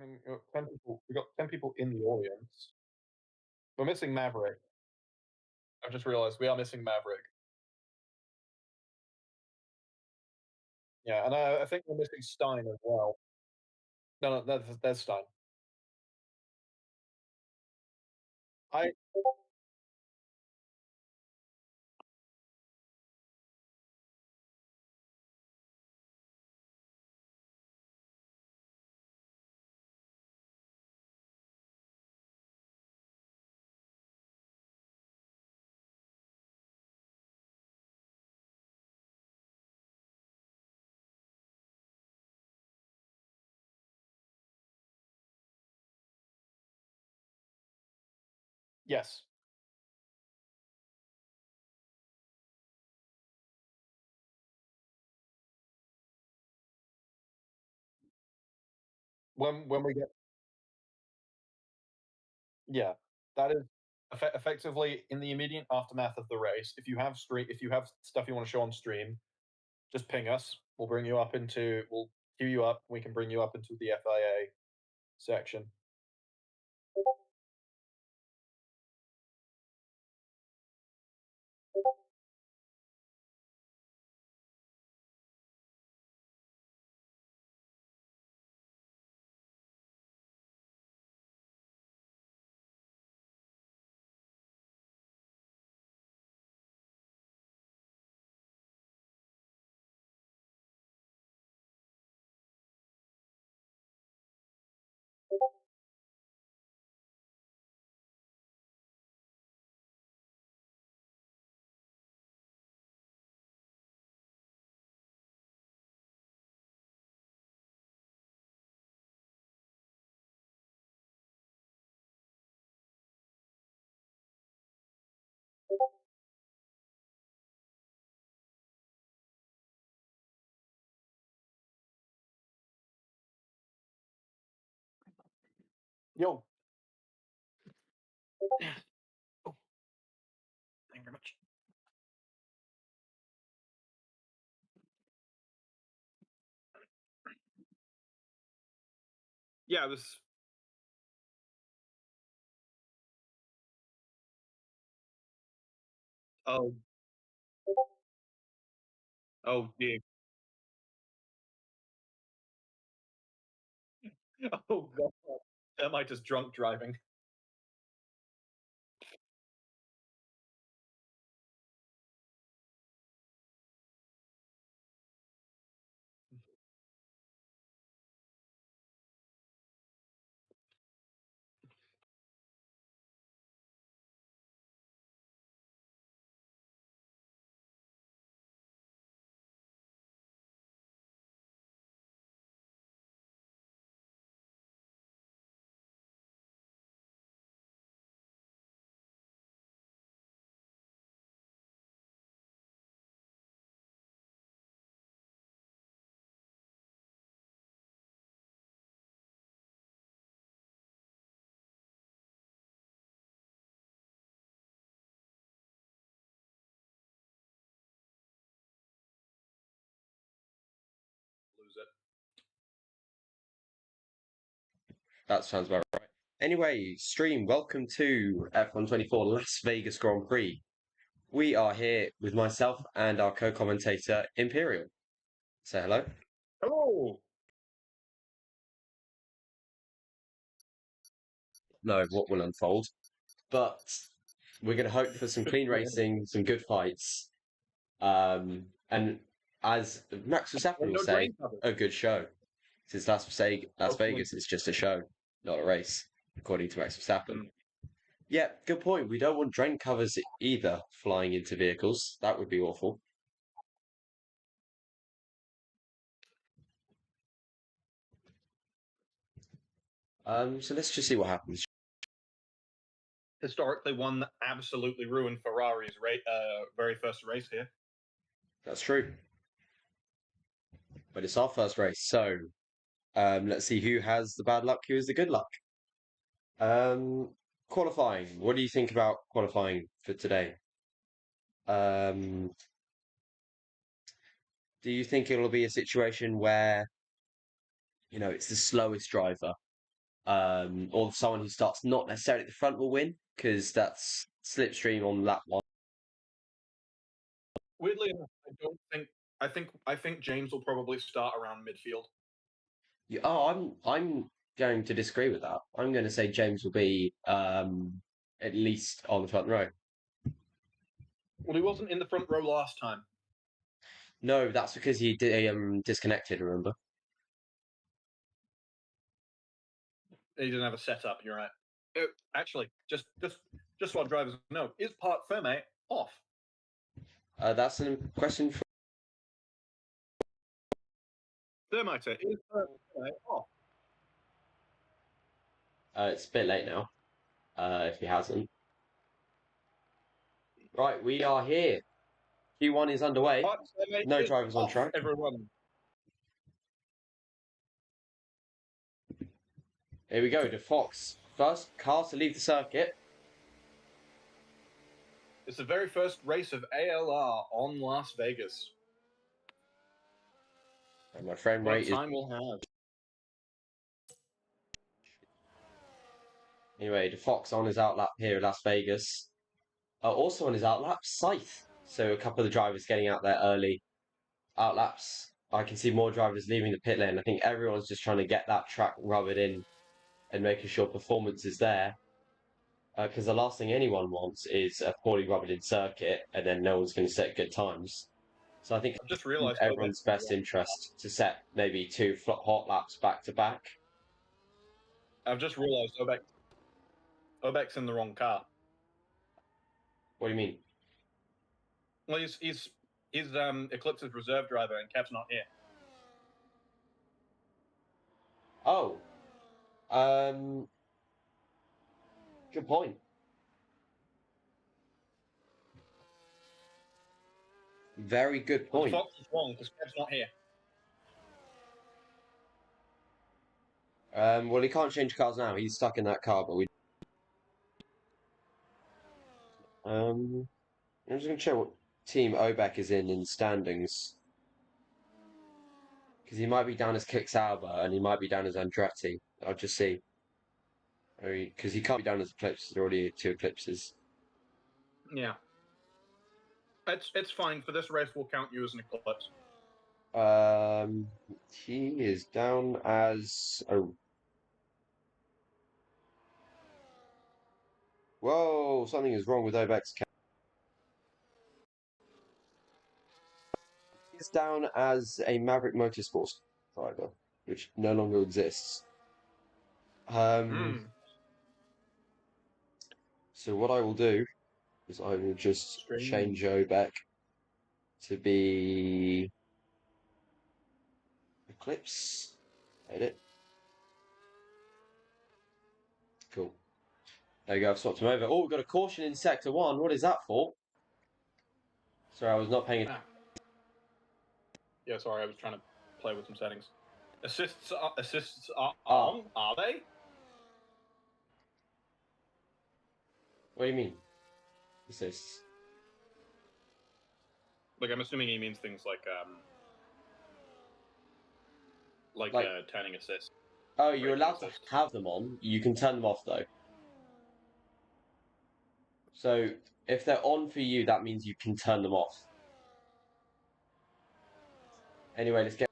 mean, 10 people. We got 10 people in the audience. We're missing Maverick. I've just realized we are missing Maverick. Yeah, and I think we're missing Stein as well. No, there's Stein. I Yes. When we get Yeah, that is effectively in the immediate aftermath of the race. If you have stuff you want to show on stream, just ping us. We'll queue you up. We can bring you up into the FIA section. Yo. Oh, thank you very much. Yeah, it was. Oh, oh dear. Oh god. Termite is drunk driving. Lose it. That sounds about right. Anyway, stream, welcome to F124 Las Vegas Grand Prix. We are here with myself and our co-commentator, Imperial. Say hello. Hello. No, what will unfold. But we're going to hope for some clean Yeah. racing, some good fights. And as Max Verstappen will No say, drain cover. a good show. Since Las Hopefully. Vegas is just a show, not a race, according to Max Verstappen. Mm. Yeah, good point. We don't want drain covers either flying into vehicles. That would be awful. So let's just see what happens. Historically, one that absolutely ruined Ferrari's very first race here. That's true. But it's our first race, so let's see who has the bad luck, who has the good luck. Qualifying. What do you think about qualifying for today? Um, do you think it'll be a situation where, it's the slowest driver or someone who starts not necessarily at the front will win, because that's slipstream on lap one. Weirdly enough, I don't think. I think James will probably start around midfield. I'm going to disagree with that. I'm going to say James will be at least on the front row. Well, he wasn't in the front row last time. No, that's because he disconnected. Remember? He didn't have a setup. You're right. Actually, just so our drivers know, is Parc Ferme off? That's a question for. Thermiter, is Parc Ferme off? It's a bit late now. If he hasn't. Right, we are here. Q1 is underway. Parc Ferme No is drivers on off, track. everyone. Here we go. To Fox. First car to leave the circuit. It's the very first race of ALR on Las Vegas. And my frame What rate is. time we'll have. Anyway, the Fox on his outlap here at Las Vegas. Also on his outlap, Scythe. So a couple of the drivers getting out there early. Outlaps. I can see more drivers leaving the pit lane. I think everyone's just trying to get that track rubbered in and making sure performance is there. Because the last thing anyone wants is a poorly rubbered in circuit and then no one's going to set good times. So I think I've just realised everyone's best interest to set maybe two hot laps back to back. I've just realised Obek's in the wrong car. What do you mean? Well, he's Eclipse's reserve driver, and Kev's not here. Oh, good point. Very good point. Well, Fox is wrong because Kev's not here. Well, he can't change cars now. He's stuck in that car, but we. I'm just going to check what team Obek is in standings. Because he might be down as Kixalba and he might be down as Andretti. I'll just see. Because he can't be down as Eclipse. There are already two Eclipses. Yeah. It's fine. For this race, we'll count you as an Eclipse. He is down as a. Whoa! Something is wrong with Obek's car. He's down as a Maverick Motorsports driver, which no longer exists. So what I will do is I will just change Obek to be Eclipse. Edit. Cool. There you go, I've swapped him over. Oh, we've got a caution in Sector 1. What is that for? Sorry, I was not paying attention. Yeah, sorry, I was trying to play with some settings. Assists are on, are they? What do you mean? Assists? Like, I'm assuming he means things like turning assist. Oh, you're allowed to have them on. You can turn them off, though. So, if they're on for you, that means you can turn them off. Anyway, let's get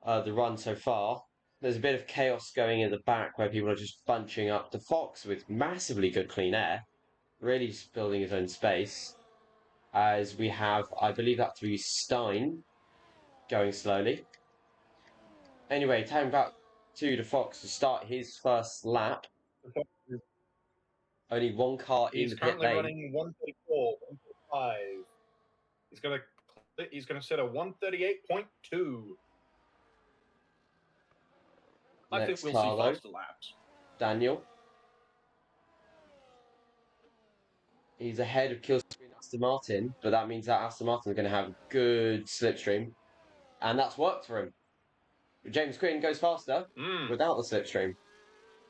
the run so far. There's a bit of chaos going in the back where people are just bunching up. The Fox with massively good clean air, really just building his own space. As we have, I believe that to be Stein going slowly. Anyway, time back to the Fox to start his first lap. Only one car in the pit lane. He's currently running 134, 135. He's gonna set a 138.2. I think we'll see faster laps. Daniel. He's ahead of Killstream and Aston Martin, but that means that Aston Martin is going to have a good slipstream. And that's worked for him. James Quinn goes faster without the slipstream.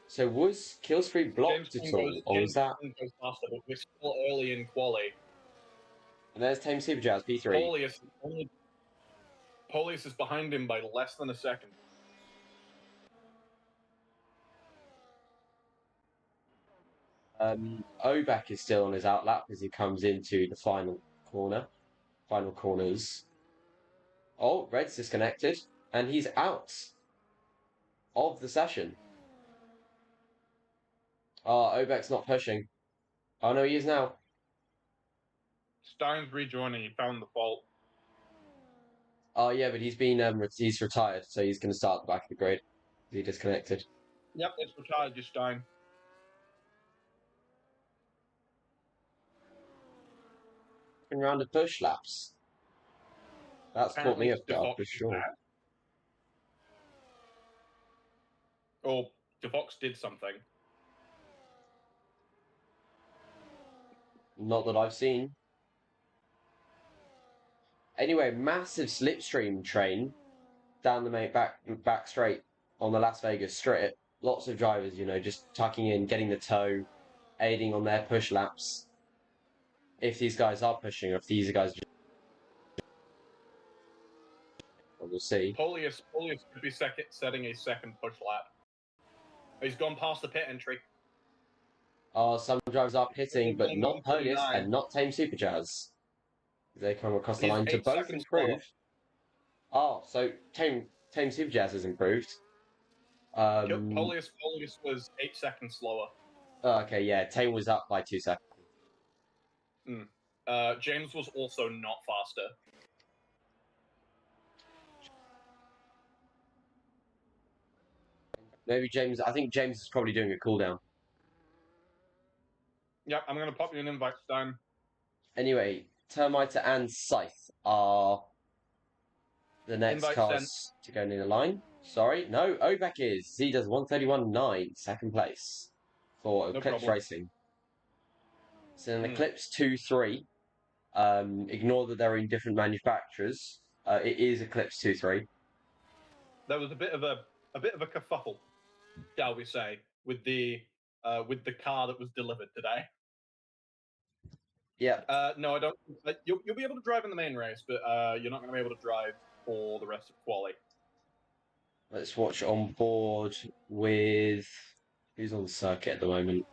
So was Killstream blocked at all? Or was that... James goes faster, but we're still early in quali. And there's Tame Superjazz, P3. Polius is behind him by less than a second. Obek is still on his outlap as he comes into the final corners. Oh, Red's disconnected, and he's out of the session. Oh, Obek's not pushing. Oh, no, he is now. Stein's rejoining. He found the fault. Oh, yeah, but he's retired, so he's going to start at the back of the grid. He disconnected. Yep, it's retired, just Stein. Round of push laps. That's caught me off guard for sure. Oh, DeFox did something. Not that I've seen. Anyway, massive slipstream train down the main back straight on the Las Vegas Strip. Lots of drivers, just tucking in, getting the toe, aiding on their push laps. If these guys are pushing, or if these guys are we'll see. Polius could be setting a second push lap. He's gone past the pit entry. Oh, some drivers are pitting, but not Polius and not Tame Superjazz. They come across the line to both improve. Oh, so Tame Superjazz has improved. Polius was 8 seconds slower. Oh, okay, yeah, Tame was up by 2 seconds. James was also not faster. Maybe James. I think James is probably doing a cooldown. Yep, I'm going to pop you an invite, Stein. Anyway, Termiter and Scythe are the next cars to go near the line. Sorry, no, Obek is. He does 131.9, second place for Eclipse Racing. So an Eclipse 2-3. Ignore that they're in different manufacturers. It is Eclipse 2-3. There was a bit of a kerfuffle, shall we say, with the car that was delivered today. Yeah. No, I don't. You'll be able to drive in the main race, but you're not going to be able to drive for the rest of quali. Let's watch on board with who's on the circuit at the moment.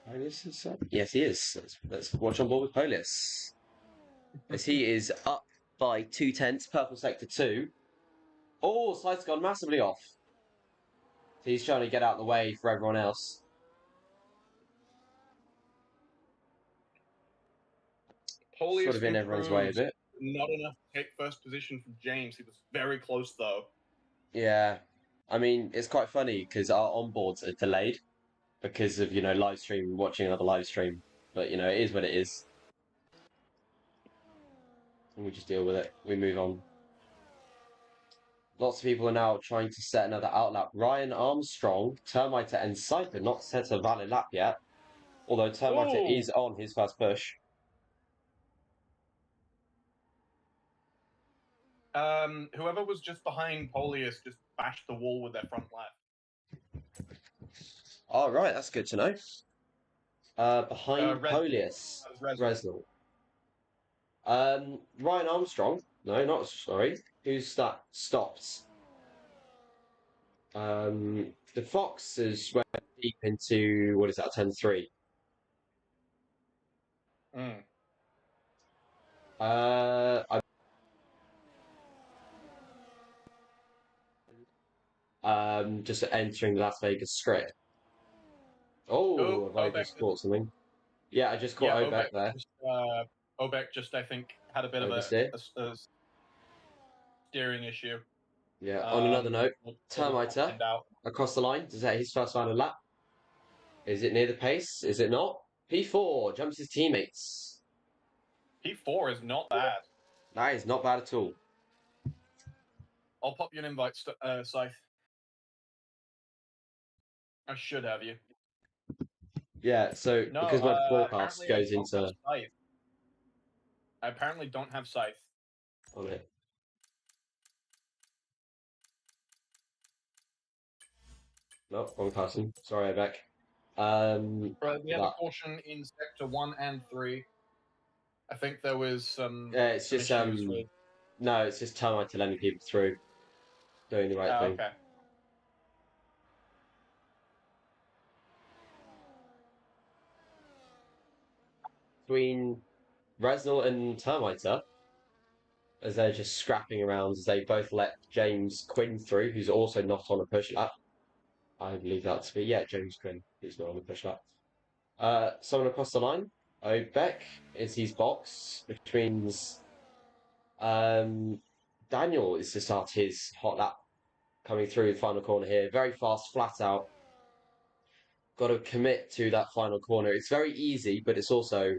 Polius is up? Yes, he is. Let's watch on board with Polius. As he is up by 0.2, purple sector 2. Oh, Scythe's gone massively off. He's trying to get out of the way for everyone else. Polius sort of in everyone's way a bit. Not enough to take first position from James. He was very close, though. Yeah. I mean, it's quite funny because our onboards are delayed because of, live stream, watching another live stream. But, it is what it is. And we just deal with it. We move on. Lots of people are now trying to set another outlap. Ryan Armstrong, Termiter, and Cypher not set a valid lap yet. Although Termiter is on his first push. Whoever was just behind Polius just bashed the wall with their front left. All right, that's good to know. Behind Polius, Reznor. Ryan Armstrong. No, not sorry. Who's that? Stopped. The Fox has went deep into what is that? 10-3. Just entering the Las Vegas Strip. Oh, have I just caught something? Yeah, I just caught Obek there. Obek just, I think, had a bit of a steering issue. Yeah, on another note, Termiter across the line. Does that his first final lap? Is it near the pace? Is it not? P4 jumps his teammates. P4 is not bad. That is not bad at all. I'll pop you an invite, Scythe. I should have you. Yeah, so because my forecast goes into... I apparently don't have Scythe. On it. No, wrong person. Sorry, Obek. We have a caution in sector 1 and 3. I think there was some It's some just issues with. no, it's just termite letting people through, doing the right thing. Okay. Between Resnal and Termiter, as they're just scrapping around as they both let James Quinn through, who's also not on a push lap. I believe that to be, yeah, James Quinn, who's not on a push lap. Someone across the line, Obeck is his box, which means Daniel is to start his hot lap coming through the final corner here. Very fast, flat out. Got to commit to that final corner. It's very easy, but it's also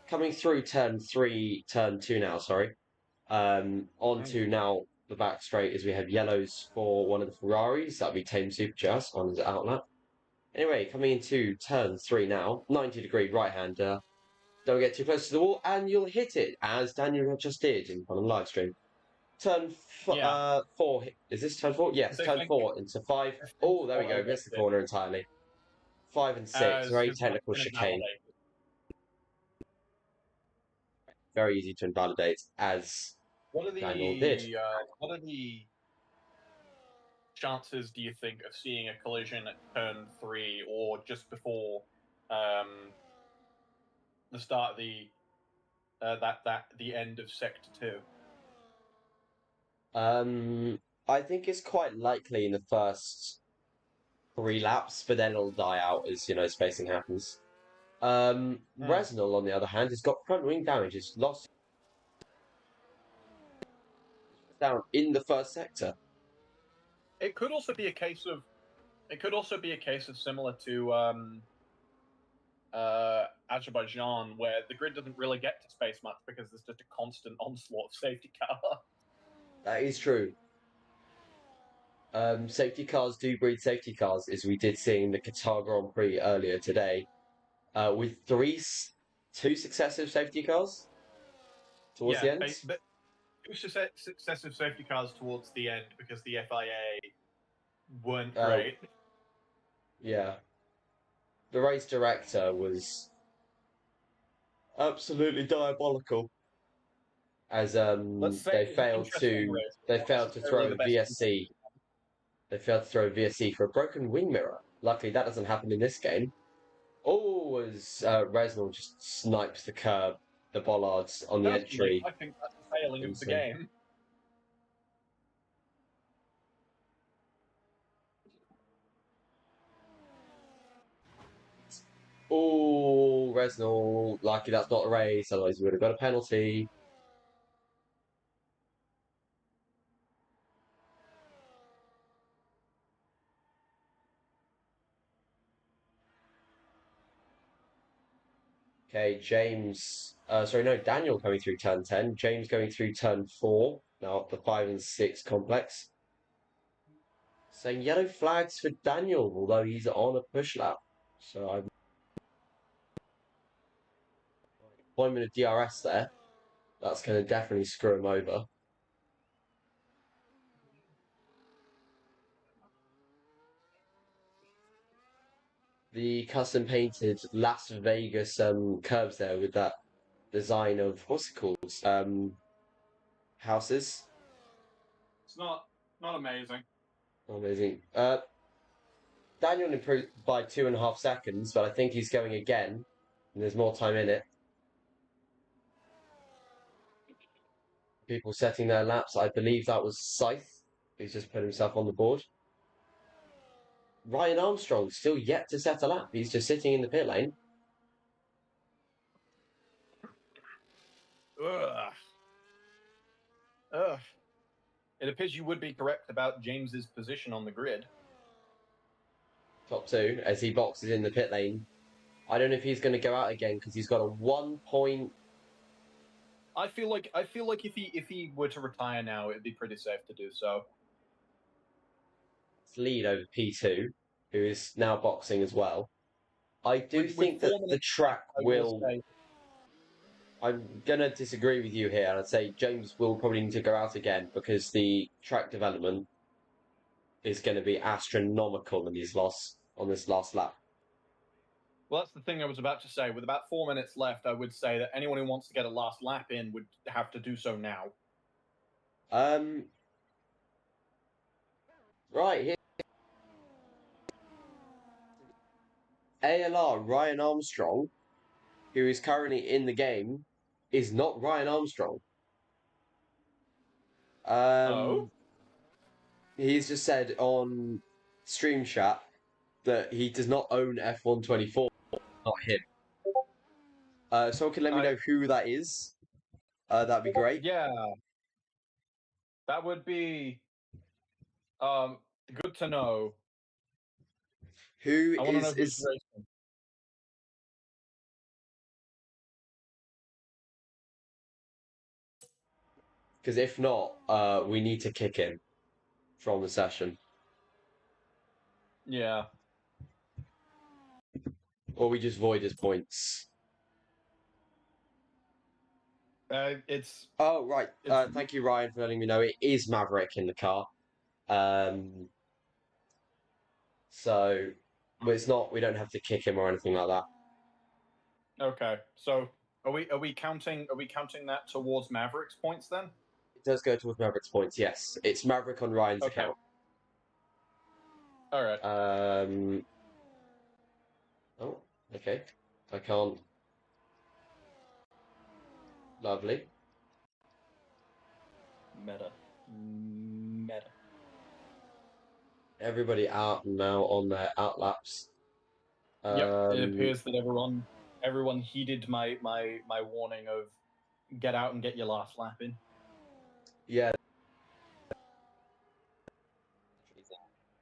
coming through turn 2 now, sorry. Onto now the back straight as we have yellows for one of the Ferraris. That'll be Tame Supercharged on his outlap. Anyway, coming into turn 3 now, 90-degree right-hander. Don't get too close to the wall, and you'll hit it, as Daniel just did on the live stream. Turn 4. Is this turn 4? Yes, turn 4 into 5. Oh, there we go. Missed the corner entirely. 5 and 6. Very technical chicane. Very easy to invalidate, as Daniel did. What are the chances, do you think, of seeing a collision at turn 3 or just before the start of the the end of sector 2? I think it's quite likely in the first 3 laps, but then it'll die out as spacing happens. Resnal, on the other hand, has got front wing damage. It's lost down in the first sector. It could also be a case of similar to Azerbaijan, where the grid doesn't really get to space much because there's just a constant onslaught of safety car. That is true. Safety cars do breed safety cars, as we did see in the Qatar Grand Prix earlier today, with 2 successive safety cars towards the end. But 2 successive safety cars towards the end because the FIA weren't great. Yeah. The race director was absolutely diabolical, as they failed to throw VSC. They failed to throw VSC for a broken wing mirror. Luckily, that doesn't happen in this game. Oh, as Resnal just snipes the bollards on the entry. I think that's the failing of the game. Oh, Resnal, lucky that's not a race, otherwise we would have got a penalty. Okay, Daniel coming through turn 10, James going through turn 4, now up the 5 and 6 complex. Saying yellow flags for Daniel, although he's on a push lap. So I'm deployment of DRS there. That's going to definitely screw him over. The custom painted Las Vegas curbs there with that design of what's it called? Houses. It's not amazing. Not amazing. Daniel improved by 2.5 seconds, but I think he's going again, and there's more time in it. People setting their laps. I believe that was Scythe, who's just put himself on the board. Ryan Armstrong still yet to set a lap. He's just sitting in the pit lane. It appears you would be correct about James's position on the grid. Top 2 as he boxes in the pit lane. I don't know if he's going to go out again because he's got a 1 point. I feel like if he were to retire now, it'd be pretty safe to do so. Lead over P2, who is now boxing as well. I do think that the track will. I'm going to disagree with you here, and I'd say James will probably need to go out again because the track development is going to be astronomical in his loss. on this last lap. Well, that's the thing I was about to say. With about 4 minutes left, I would say that anyone who wants to get a last lap in would have to do so now. Right here. ALR Ryan Armstrong, who is currently in the game, is not Ryan Armstrong. Oh? He's just said on Stream Chat that he does not own F124, not him. Someone can let me know who that is. That'd be great. Yeah. That would be good to know. Who I want to know who's racing. Because if not, we need to kick him from the session. Yeah. Or we just void his points. It's... Oh, right. Thank you, Ryan, for letting me know. It is Maverick in the car. So it's not. We don't have to kick him or anything like that. Okay. So are we counting that towards Maverick's points then? It does go towards Maverick's points. Yes, it's Maverick on Ryan's account. All right. Oh, okay. I can't. Lovely. Meta. Everybody out now on their outlaps. Yep. It appears that everyone heeded my warning of get out and get your last lap in. Yeah.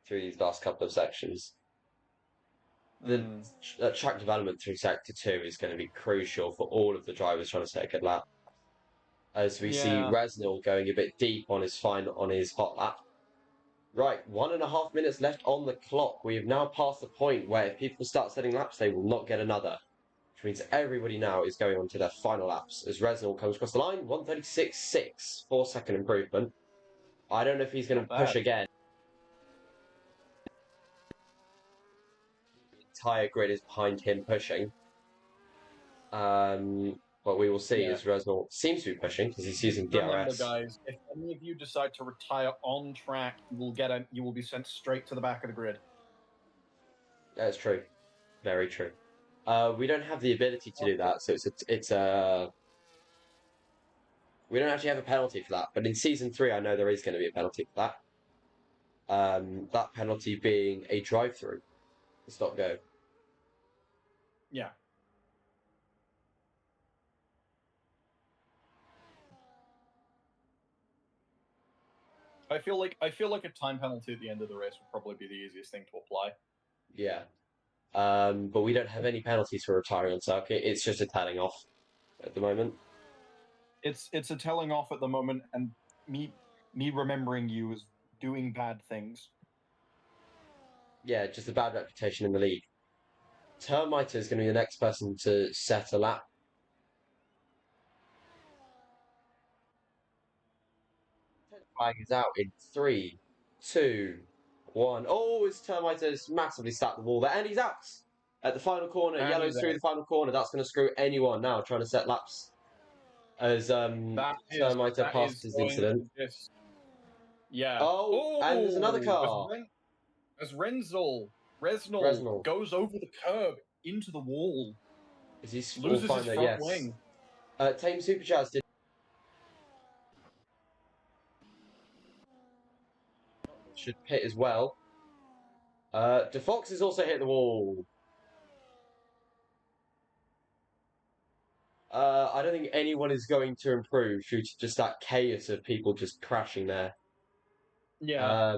Through these last couple of sections. The track development through Sector 2 is going to be crucial for all of the drivers trying to take a good lap. As we see Resnil going a bit deep on his hot lap. Right, 1.5 minutes left on the clock. We have now passed the point where if people start setting laps, they will not get another. Which means everybody now is going on to their final laps. As Resnil comes across the line, 1:36.6, 4-second improvement. I don't know if he's going to push again. The entire grid is behind him pushing. What we will see is Resnil seems to be pushing because he's using DRS. Remember, guys, if any of you decide to retire on track, you will be sent straight to the back of the grid. That's true. Very true. We don't have the ability to do that, so we don't actually have a penalty for that. But in Season 3, I know there is going to be a penalty for that. That penalty being a drive-through. Stop-go. Yeah. I feel like a time penalty at the end of the race would probably be the easiest thing to apply. Yeah. But we don't have any penalties for retiring on circuit. It's just a telling off at the moment. It's a telling off at the moment, and me remembering you as doing bad things. Yeah, just a bad reputation in the league. Termiter is going to be the next person to set a lap. Flag is out in 3, 2, 1. Oh, his Termiter's massively stacked the wall there, and he's out at the final corner. And Yellow's through the final corner. That's going to screw anyone now trying to set laps. As Termiter passed his incident. Yeah. Oh, and there's another car. As Resnil goes over the curb into the wall. Is he loses his front wing? Tame Supercharged did. Should pit as well. DeFox has also hit the wall. I don't think anyone is going to improve due to just that chaos of people just crashing there. Yeah.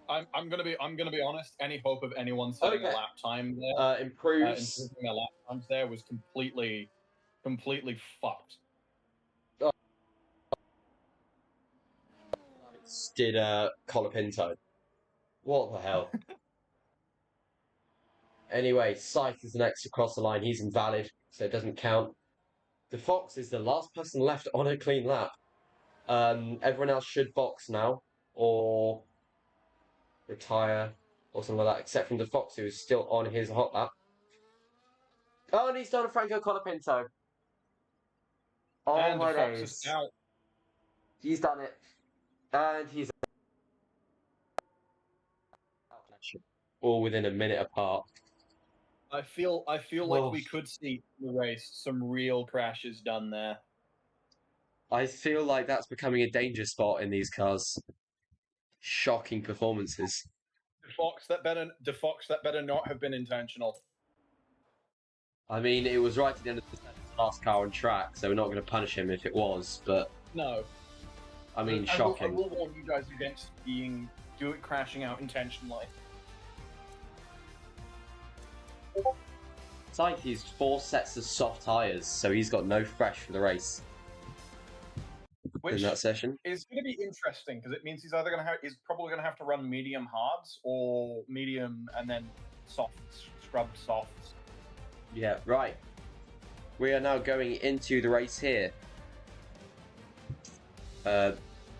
I'm gonna be honest. Any hope of anyone setting a lap time there, improves. improving their lap times there was completely fucked. Did Colapinto. What the hell? Anyway, Scythe is the next to cross the line. He's invalid, so it doesn't count. The Fox is the last person left on a clean lap. Everyone else should box now, or retire or something like that, except from the Fox, who's still on his hot lap. Oh, and he's done a Franco Colapinto. Oh And my Fox is days. out. He's done it. And he's out. All within a minute apart. I feel like we Oh, could see in the race some real crashes done there. I feel like that's becoming a danger spot in these cars. Shocking performances. The Fox that better not have been intentional. I mean, it was right at the end of the last car on track, so we're not going to punish him if it was, but No. I mean, I shocking. will warn you guys against crashing out intentionally. It's like he's 4 sets of soft tyres, so he's got no fresh for the race Which in that session. is going to be interesting because it means he's probably going to have to run medium hards or medium and then scrubbed softs. Yeah, right. We are now going into the race here.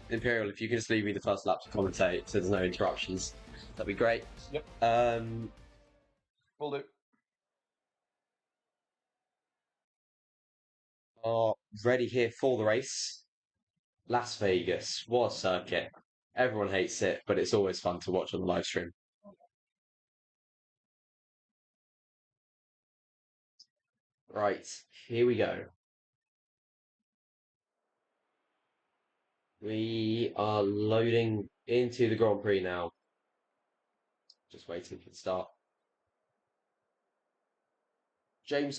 Imperial, if you can just leave me the first lap to commentate so there's no interruptions, that'd be great. Yep. Will do. Are ready here for the race. Las Vegas, what a circuit. Everyone hates it, but it's always fun to watch on the live stream. Right, here we go. We are loading into the Grand Prix now. Just waiting for the start. James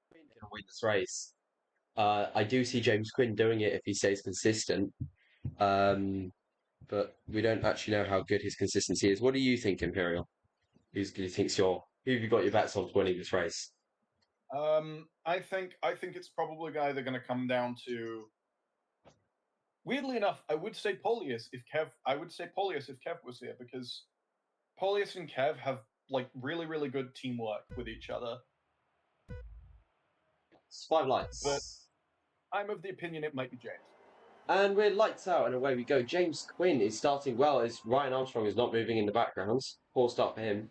Quinn can win this race. I do see James Quinn doing it if he stays consistent. But we don't actually know how good his consistency is. What do you think, Imperial? Who have you got your bets on winning this race? I think it's probably either going to come down to. Weirdly enough, I would say Polius if Kev was here because Polius and Kev have like really good teamwork with each other. It's 5 lights. But I'm of the opinion it might be James. And we're lights out and away we go. James Quinn is starting well as Ryan Armstrong is not moving in the background. Poor start for him.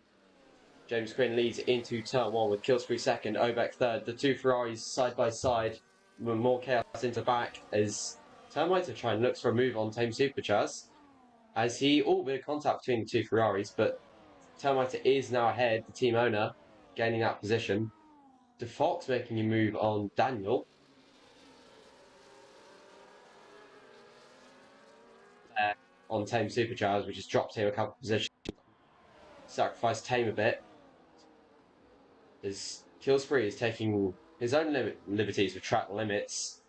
James Quinn leads into turn 1 with Killsbury second, Obeck third. The two Ferraris side by side. More chaos into back as Termiter try and looks for a move on Tame Superchaz. As he, bit of contact between the two Ferraris, but Termiter is now ahead, the team owner, gaining that position. DeFox making a move on Daniel. On Tame Supercharged, which has dropped him a couple of positions. Sacrificed Tame a bit. As Killsbury is taking his own liberties with track limits.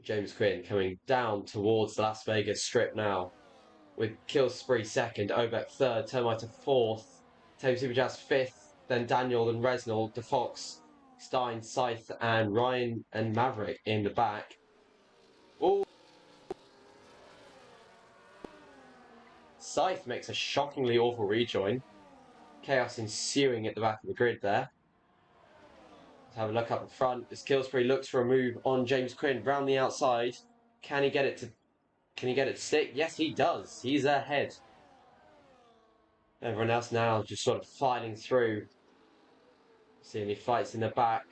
James Quinn coming down towards the Las Vegas Strip now. With Killsbury second, Obeck third, Termiter fourth, Tame Superjazz fifth, then Daniel and Resnall, DeFox, Stein, Scythe, and Ryan and Maverick in the back. Ooh. Scythe makes a shockingly awful rejoin. Chaos ensuing at the back of the grid there. Let's have a look up in front as Killsbury looks for a move on James Quinn round the outside. Can he get it to stick? Yes, he does. He's ahead. Everyone else now just sort of fighting through. Seeing he fights in the back.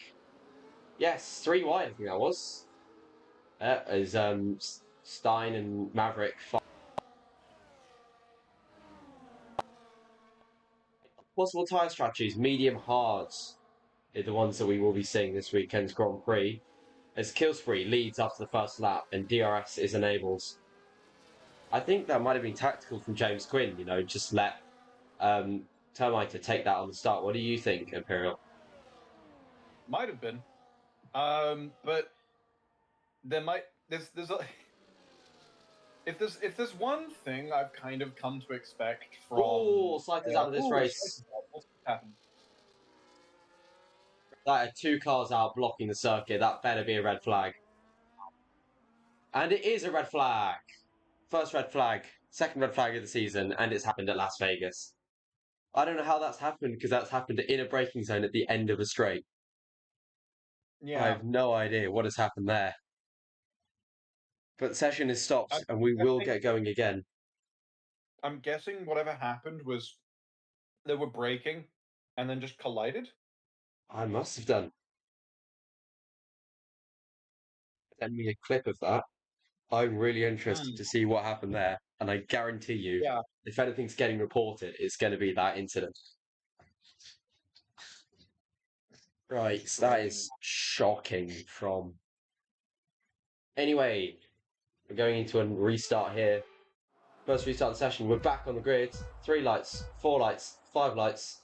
Yes, 3 wide, I think that was. As Stein and Maverick fight. Possible tyre strategies, medium hards, are the ones that we will be seeing this weekend's Grand Prix. As Killsbury leads after the first lap and DRS is enabled. I think that might have been tactical from James Quinn, just let Termiter take that on the start. What do you think, Imperial? Might have been. But there's if there's one thing I've kind of come to expect from Scythe is out of this race. What's happened? That are 2 cars out blocking the circuit. That better be a red flag. And it is a red flag. First red flag, second red flag of the season, and it's happened at Las Vegas. I don't know how that's happened because that's happened in a braking zone at the end of a straight. Yeah. I have no idea what has happened there. But the session is stopped, I'm and we will guessing- get going again. I'm guessing whatever happened was they were braking and then just collided. I must have done. Send me a clip of that. I'm really interested to see what happened there, and I guarantee you, Yeah. if anything's getting reported, it's going to be that incident. Right, so that is shocking from... Anyway, we're going into a restart here. First restart the session, we're back on the grid. 3 lights, 4 lights, 5 lights.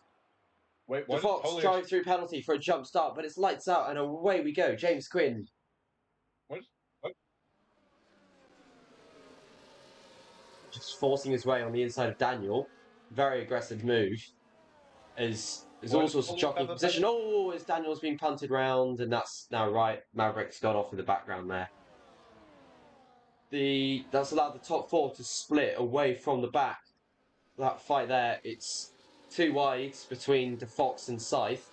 Wait, The what? Fox drive through penalty for a jump start, but it's lights out and away we go. James Quinn. What? Just forcing his way on the inside of Daniel. Very aggressive move. There's all sorts of jockeying position. Oh, as Daniel's being punted round, and that's now right. Maverick's got off in the background there. That's allowed the top 4 to split away from the back. That fight there, it's 2 wide between the Fox and Scythe.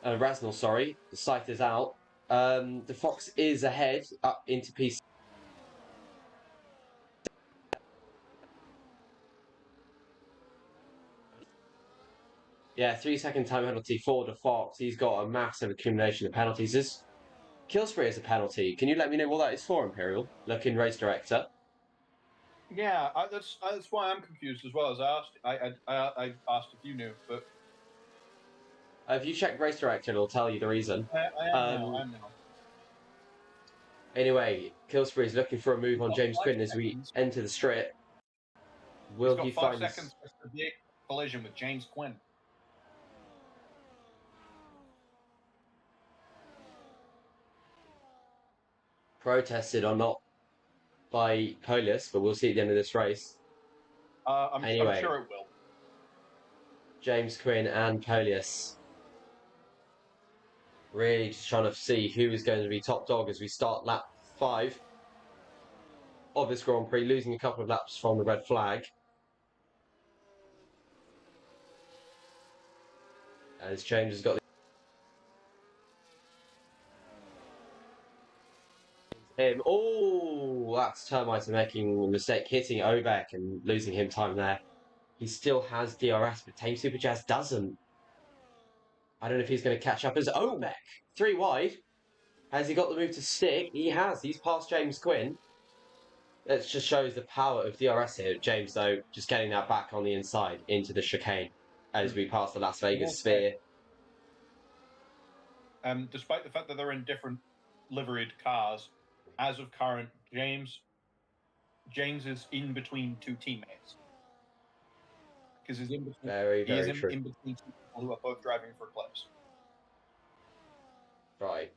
Rasnell, sorry. The Scythe is out. The Fox is ahead up into P6. Yeah, 3-second time penalty for the Fox. He's got a massive accumulation of penalties. This kill spree is a penalty. Can you let me know what that is for, Imperial? Looking race director. Yeah, that's why I'm confused as well. As I asked if you knew, but If you check race director, it'll tell you the reason. I am now. Anyway, Killspree is looking for a move on James Quinn as we enter the strip. Will he find 5 seconds for the vehicle collision with James Quinn? Protested or not by Polius, but we'll see at the end of this race. I'm sure it will. James Quinn and Polius really just trying to see who is going to be top dog as we start lap 5 of this Grand Prix, losing a couple of laps from the red flag. As James has got him. Oh, that's Termite making a mistake, hitting Obek and losing him time there. He still has DRS, but Tame Super Jazz doesn't. I don't know if he's going to catch up as Obek. 3 wide. Has he got the move to stick? He has. He's past James Quinn. That just shows the power of DRS here. James, though, just getting that back on the inside into the chicane as we pass the Las Vegas sphere. Despite the fact that they're in different liveried cars, as of current, James is in between 2 teammates. Because he's in between. Very he is true. in between 2 people who are both driving for clips. Right.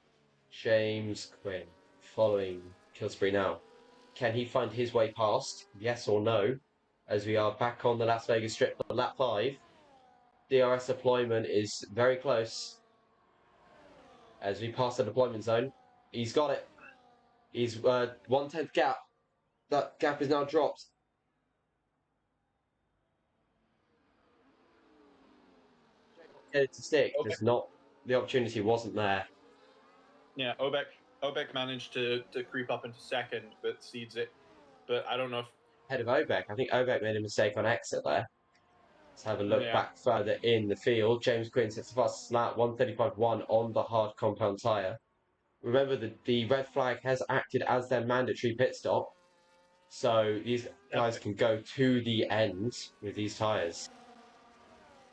James Quinn following Killspree now. Can he find his way past? Yes or no? As we are back on the Las Vegas Strip for lap 5. DRS deployment is very close. As we pass the deployment zone. He's got it. He's 1/10 gap. That gap is now dropped. Get it to stick. Okay. There's not... The opportunity wasn't there. Yeah, Obek managed to creep up into second, but cedes it. But I don't know if... Ahead of Obek. I think Obek made a mistake on exit there. Let's have a look back further in the field. James Quinn sets the fastest lap, 1:35.1 on the hard compound tyre. Remember that the red flag has acted as their mandatory pit stop. So these guys can go to the end with these tyres.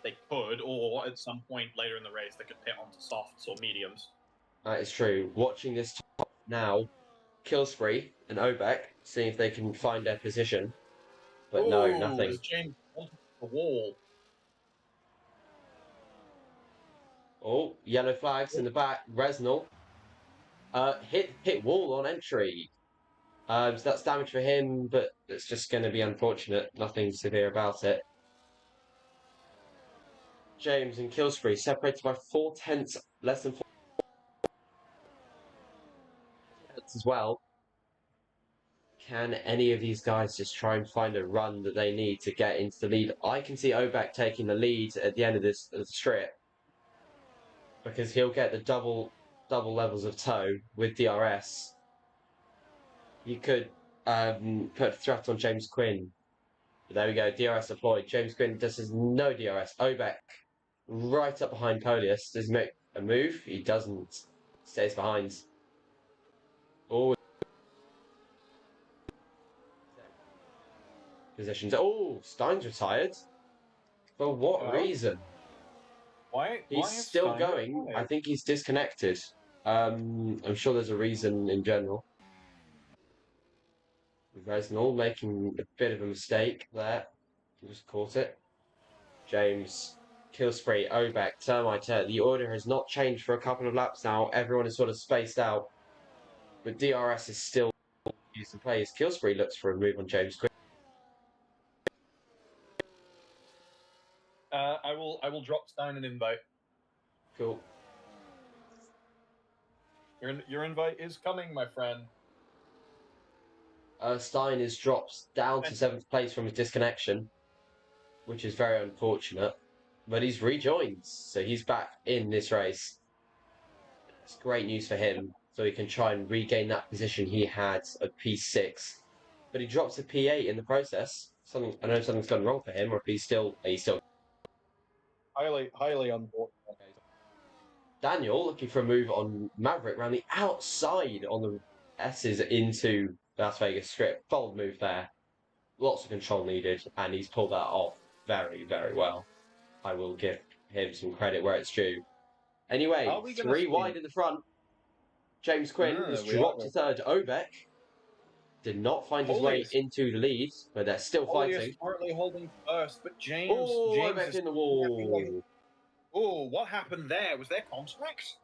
They could, or at some point later in the race, they could pit onto softs or mediums. That is true. Watching this top now, Killspree and Obek, seeing if they can find their position. But no, nothing. James onto the wall. Oh, yellow flags in the back. Resnell hit wall on entry. So that's damage for him, but it's just going to be unfortunate. Nothing severe about it. James and Killspree separated by 4/10, less than 4 as well. Can any of these guys just try and find a run that they need to get into the lead? I can see Obek taking the lead at the end of this strip because he'll get the double levels of tow with DRS. You could put a threat on James Quinn. There we go, DRS deployed. James Quinn does his no DRS. Obek right up behind Polius. Does he make a move? He doesn't. Stays behind. Oh, positions. Oh, Stein's retired. For what reason? Why He's is still Stein going. I retired? think he's disconnected. I'm sure there's a reason in general. Resnall making a bit of a mistake there. Just caught it. James, Killspree, Obek, Termite. The order has not changed for a couple of laps now. Everyone is sort of spaced out. But DRS is still using plays. Killspree looks for a move on James Quick. I will drop Stein an invite. Cool. Your invite is coming, my friend. Stein is dropped down to 7th place from his disconnection, which is very unfortunate. But he's rejoined, so he's back in this race. It's great news for him, so he can try and regain that position he had at P6. But he drops to P8 in the process. I know something's gone wrong for him, or if he's still Highly unfortunate. Daniel looking for a move on Maverick around the outside on the S's into Las Vegas Strip. Bold move there. Lots of control needed, and he's pulled that off very, very well. I will give him some credit where it's due. Anyway, 3 wide in the front. James Quinn has dropped to third. Obek did not find his way into the lead, but they're still fighting. Smartly holding first, but James. Oh, James Obek in the wall. Oh, what happened there? Was there contact?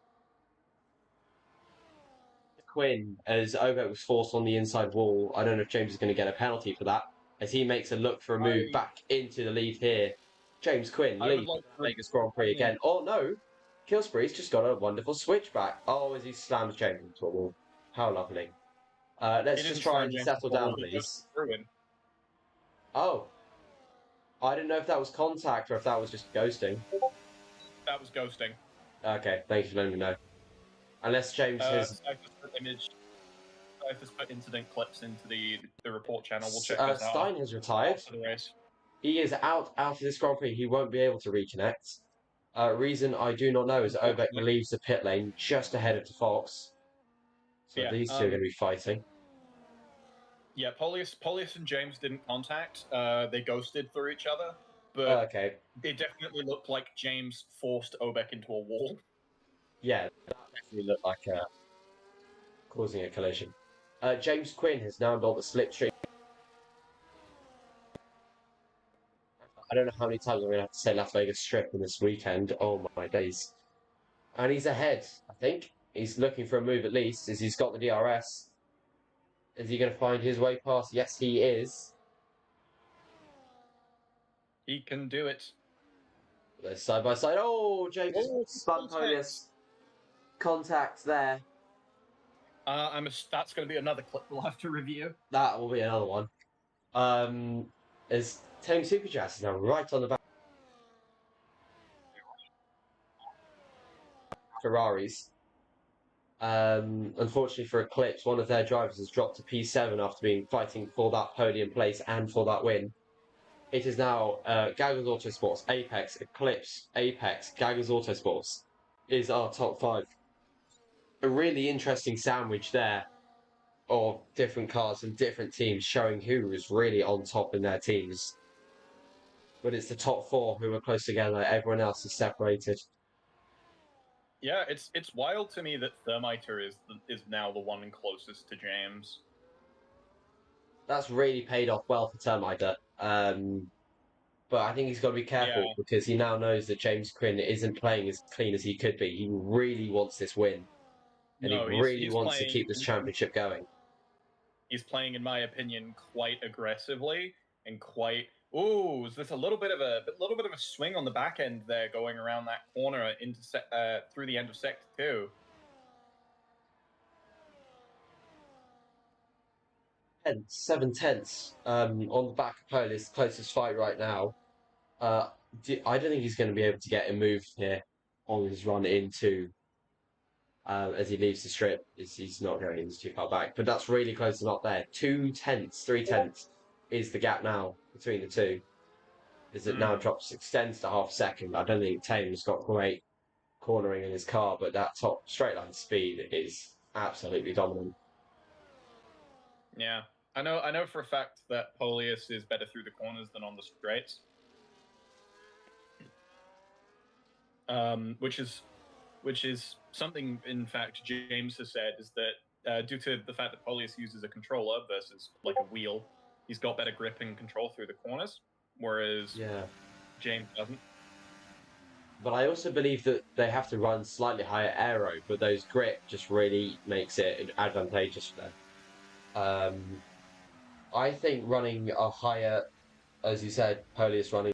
Quinn, as Obek was forced on the inside wall. I don't know if James is going to get a penalty for that, as he makes a look for a move back into the lead here. James Quinn leads Vegas Grand Prix again. Oh no, Killspree's just got a wonderful switchback. Oh, as he slams James into a wall. How lovely. Let's just try and settle down, please. Oh. I didn't know if that was contact or if that was just ghosting. That was ghosting. Okay, thank you for letting me know. Unless James has... I just put incident clips into the report channel. We'll check this out. Stein has retired. He is out of this Grand Prix. He won't be able to reconnect. Reason I do not know is that Obek leaves the pit lane just ahead of the Fox. So these two are going to be fighting. Yeah, Polius and James didn't contact. They ghosted through each other. But it definitely looked like James forced Obek into a wall. Yeah, that definitely looked like causing a collision. James Quinn has now got the slipstream. I don't know how many times I'm going to have to say Las Vegas Strip in this weekend. Oh my days. And he's ahead, I think. He's looking for a move at least, as he's got the DRS. Is he going to find his way past? Yes, he is. He can do it. They're side by side. Oh, James spun Polius. Contact there. That's going to be another clip we'll have to review. That will be another one. As Tony Superjazz is now right on the back. Ferraris. Unfortunately for Eclipse, one of their drivers has dropped to P7 after fighting for that podium place and for that win. It is now Gaggers Autosports, Apex, Eclipse, Apex, Gaggers Autosports is our top 5. A really interesting sandwich there of different cars and different teams showing who is really on top in their teams. But it's the top 4 who are close together. Everyone else is separated. Yeah, it's wild to me that Thermiter is now the one closest to James. That's really paid off well for Thermiter. But I think he's got to be careful because he now knows that James Quinn isn't playing as clean as he could be. He really wants this win. And he really wants to keep this championship going. He's playing, in my opinion, quite aggressively and quite... Ooh, is this a little bit of a swing on the back end there, going around that corner into through the end of sector 2? And 7/10 on the back of Poli's closest fight right now. I don't think he's going to be able to get a move here on his run into as he leaves the strip. He's not going, he's too far back, but that's really close to not there. 2/10, 3/10 is the gap now between the two. Is it now drops, extends to half a second. I don't think Tame's got great cornering in his car, but that top straight line speed is absolutely dominant. Yeah, I know for a fact that Polius is better through the corners than on the straights. Which is something, in fact, James has said is that due to the fact that Polius uses a controller versus like a wheel, he's got better grip and control through the corners, whereas James doesn't. But I also believe that they have to run slightly higher aero, but those grip just really makes it advantageous for them. I think running a higher, as you said, Polius running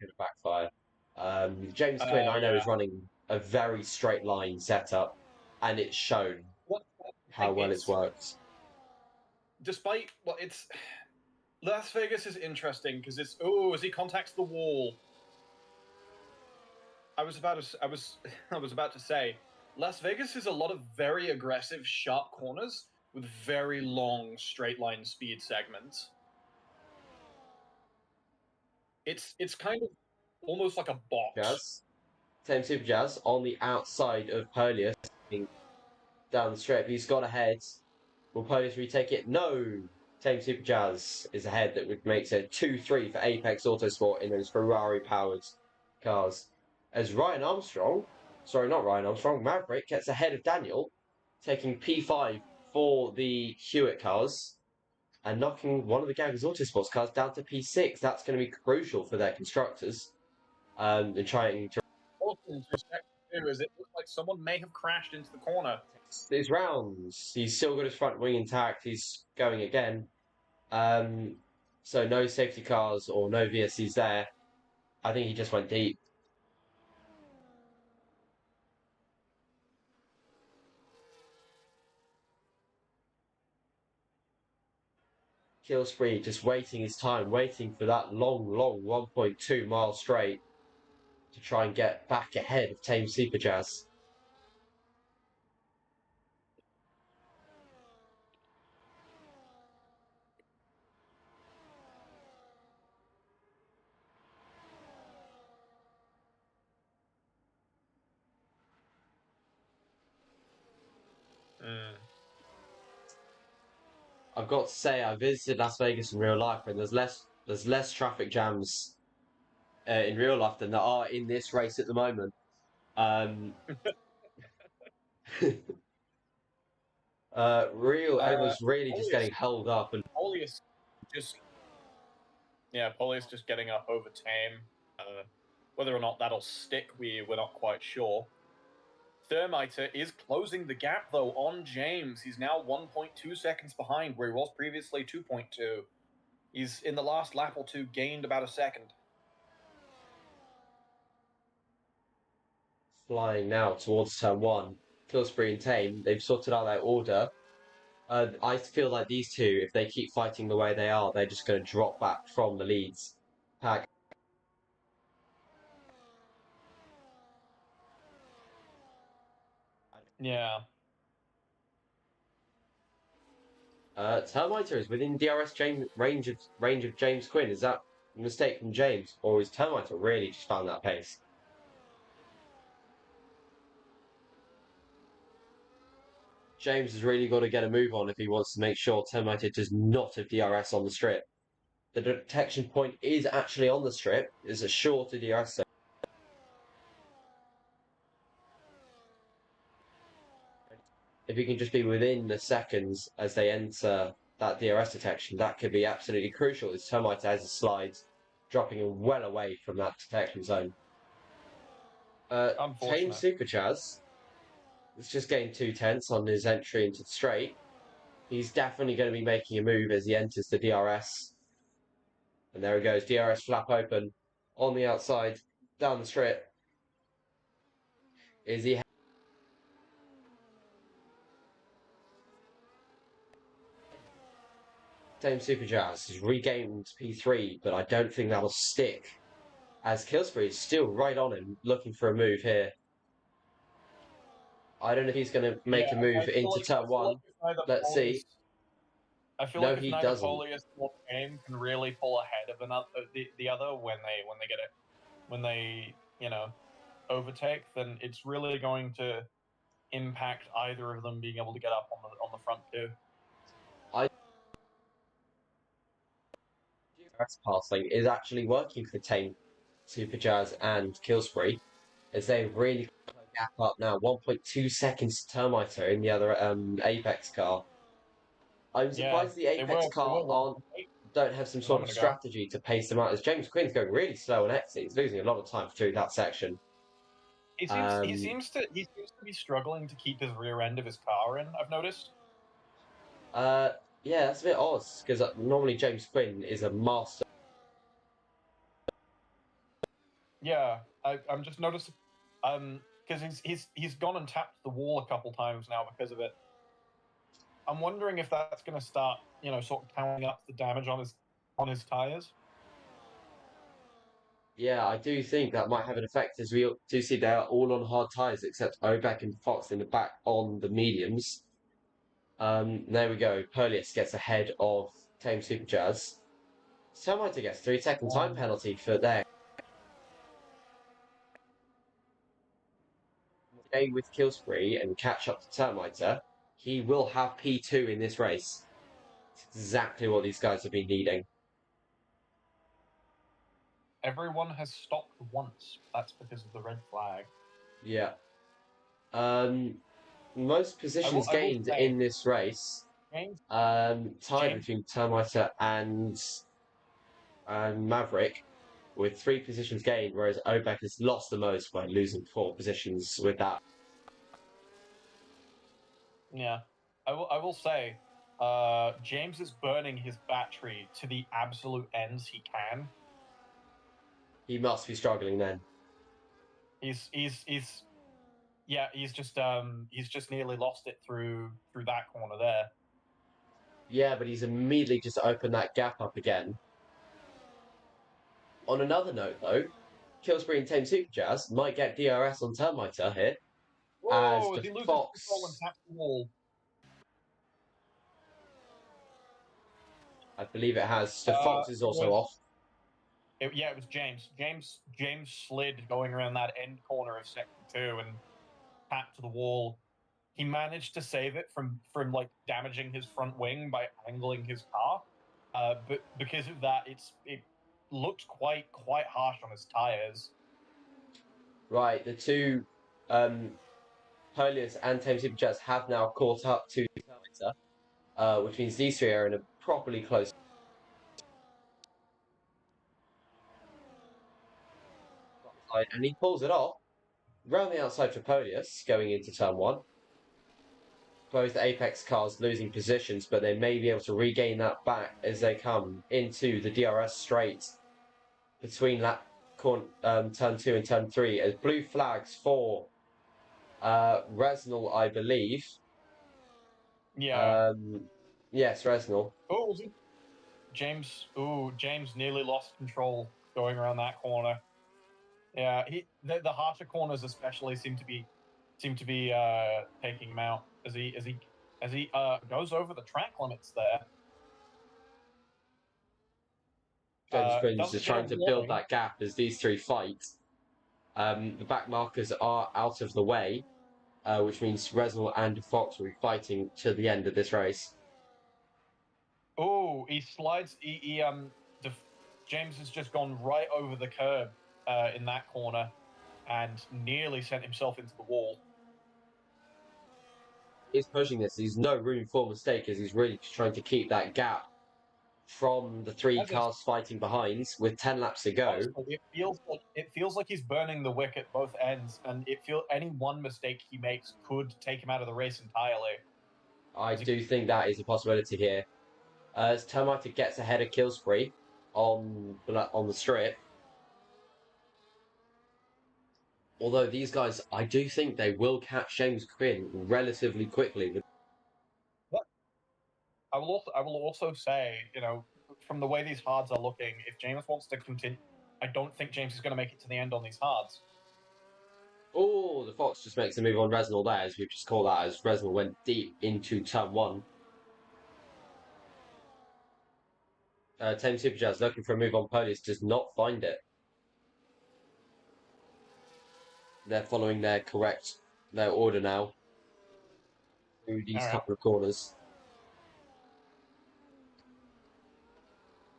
going to backfire. James Quinn, I know, is running a very straight line setup, and it's shown how well it's worked. Despite it's Las Vegas is interesting because it's as he contacts the wall. I was about to say, Las Vegas is a lot of very aggressive, sharp corners with very long straight line speed segments. It's kind of almost like a box. Jazz, Tame Super Jazz on the outside of Polius down the strip. He's got ahead. Will Polius retake it? No. Tame Super Jazz is ahead. That makes it 2-3 for Apex Autosport in those Ferrari-powered cars. As Maverick gets ahead of Daniel, taking P5 for the Hewitt cars and knocking one of the Gaggers Autosports cars down to P6. That's going to be crucial for their constructors. And trying to. Is it looks like someone may have crashed into the corner. His rounds. He's still got his front wing intact. He's going again. So no safety cars or no VSCs there. I think he just went deep. Kill spree, just waiting his time, waiting for that long 1.2 mile straight to try and get back ahead of Tame Super Jazz. I've got to say, I visited Las Vegas in real life, and there's less traffic jams in real life than there are in this race at the moment. Everyone's really just getting held up, and Polius just getting up over Tame. Whether or not that'll stick, we're not quite sure. Thermiter is closing the gap, though, on James. He's now 1.2 seconds behind, where he was previously 2.2. He's, in the last lap or two, gained about a second. Flying now towards turn one. Pillsbury and Tame, they've sorted out their order. I feel like these two, if they keep fighting the way they are, they're just going to drop back from the leads pack. Yeah. Termiter is within DRS range of James Quinn. Is that a mistake from James, or is Termiter really just found that pace? James has really got to get a move on if he wants to make sure Termiter does not have DRS on the strip. The detection point is actually on the strip. It's a shorter DRS zone. If he can just be within the seconds as they enter that DRS detection, that could be absolutely crucial as Termiter has a slide, dropping him well away from that detection zone. Tame Super Chaz is just getting 2/10 on his entry into the straight. He's definitely going to be making a move as he enters the DRS. And there he goes, DRS flap open on the outside, down the strip. Is he? Tame Super Jazz has regained P3, but I don't think that'll stick as Killsbury is still right on him, looking for a move here. I don't know if he's going to make a move into turn one. Let's see. I feel No, like if he neither doesn't. Polius nor Game can really pull ahead of the other when they get it, when they overtake, then it's really going to impact either of them being able to get up on the front two. DRS passing is actually working for Tame, Super Jazz, and Killsbury, as they really gap up now. 1.2 seconds to Termiter in the other Apex car. I'm surprised the Apex car don't have some sort of strategy to pace them out, as James Quinn's going really slow on exit. He's losing a lot of time through that section. He seems to be struggling to keep his rear end of his car in, I've noticed. Yeah, that's a bit odd, because normally James Quinn is a master. Yeah, I'm just noticing, because he's gone and tapped the wall a couple times now because of it. I'm wondering if that's going to start, sort of counting up the damage on his tires. Yeah, I do think that might have an effect, as we do see they're all on hard tires except Obek and Fox in the back on the mediums. There we go. Polius gets ahead of Tame Super Jazz. Termiter gets 3-second time penalty for there. Stay with Killsbury and catch up to Termiter. He will have P2 in this race. It's exactly what these guys have been needing. Everyone has stopped once. That's because of the red flag. Yeah. Most positions gained in this race. Tied between Termiter and Maverick, with 3 positions gained, whereas Obek has lost the most by losing 4 positions with that. Yeah, I will say, James is burning his battery to the absolute ends he can. He must be struggling then. He's just nearly lost it through that corner there. Yeah, but he's immediately just opened that gap up again. On another note, though, Killsbury and Tame Super Jazz might get DRS on Termiter here. Whoa, as he loses control and taps the wall. I believe it has. The Fox is also off. It was James. James slid going around that end corner of sector 2 and tapped to the wall. He managed to save it from like damaging his front wing by angling his car, but because of that, it looked quite harsh on his tires. Right, the two Polius and Tame Super Jazz have now caught up to Termiter, which means these three are in a properly close. And he pulls it off round the outside for Polius going into turn 1. Both Apex cars losing positions, but they may be able to regain that back as they come into the DRS straight between that turn 2 and turn 3, as blue flags for Resnal, I believe. Yeah. Yes, Resnal. Oh, was it James? Oh, James nearly lost control going around that corner. Yeah, the harsher corners especially seem to be taking him out as he goes over the track limits there. James Quinn's just trying to build that gap as these three fight. The back markers are out of the way, which means Resnal and Fox will be fighting to the end of this race. Oh, he slides. James has just gone right over the curb in that corner and nearly sent himself into the wall. He's pushing this. There's no room for mistake as he's really trying to keep that gap from the 3 cars fighting behind with 10 laps to go. Honestly, it feels like he's burning the wick at both ends, and any one mistake he makes could take him out of the race entirely. I do think that is a possibility here. As Termiter gets ahead of Killsbury on the strip. Although these guys, I do think they will catch James Quinn relatively quickly. I will also say, from the way these hards are looking, if James wants to continue, I don't think James is going to make it to the end on these hards. Oh, the Fox just makes a move on Resnal there, as we've just called that, as Resnal went deep into turn 1. Tame Super Jazz looking for a move on Polius, does not find it. They're following their order now through these couple of corners.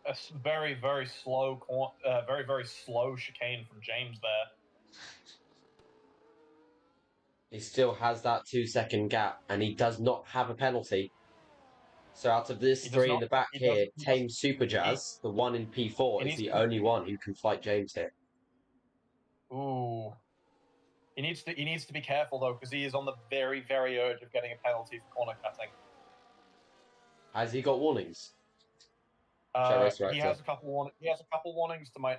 A very, very slow, very slow chicane from James there. He still has that 2-second gap, and he does not have a penalty. So out of this three in the back here, Tame Super Jazz, the one in P4, is the only one who can fight James here. Ooh. He needs to be careful though, because he is on the very, very edge of getting a penalty for corner cutting. Has he got warnings? He has a couple warnings to my.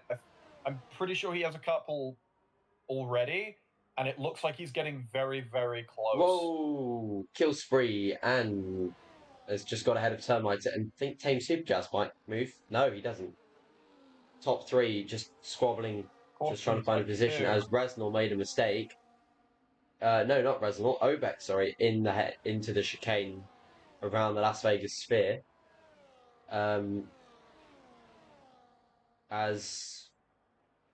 I'm pretty sure he has a couple already, and it looks like he's getting very, very close. Whoa! Kill spree and has just got ahead of Termite, and think Tame Super Jazz might move. No, he doesn't. Top 3 just squabbling, just trying to find a position as Resnal made a mistake. No, not Resnal. Obek, sorry, into the chicane around the Las Vegas sphere. As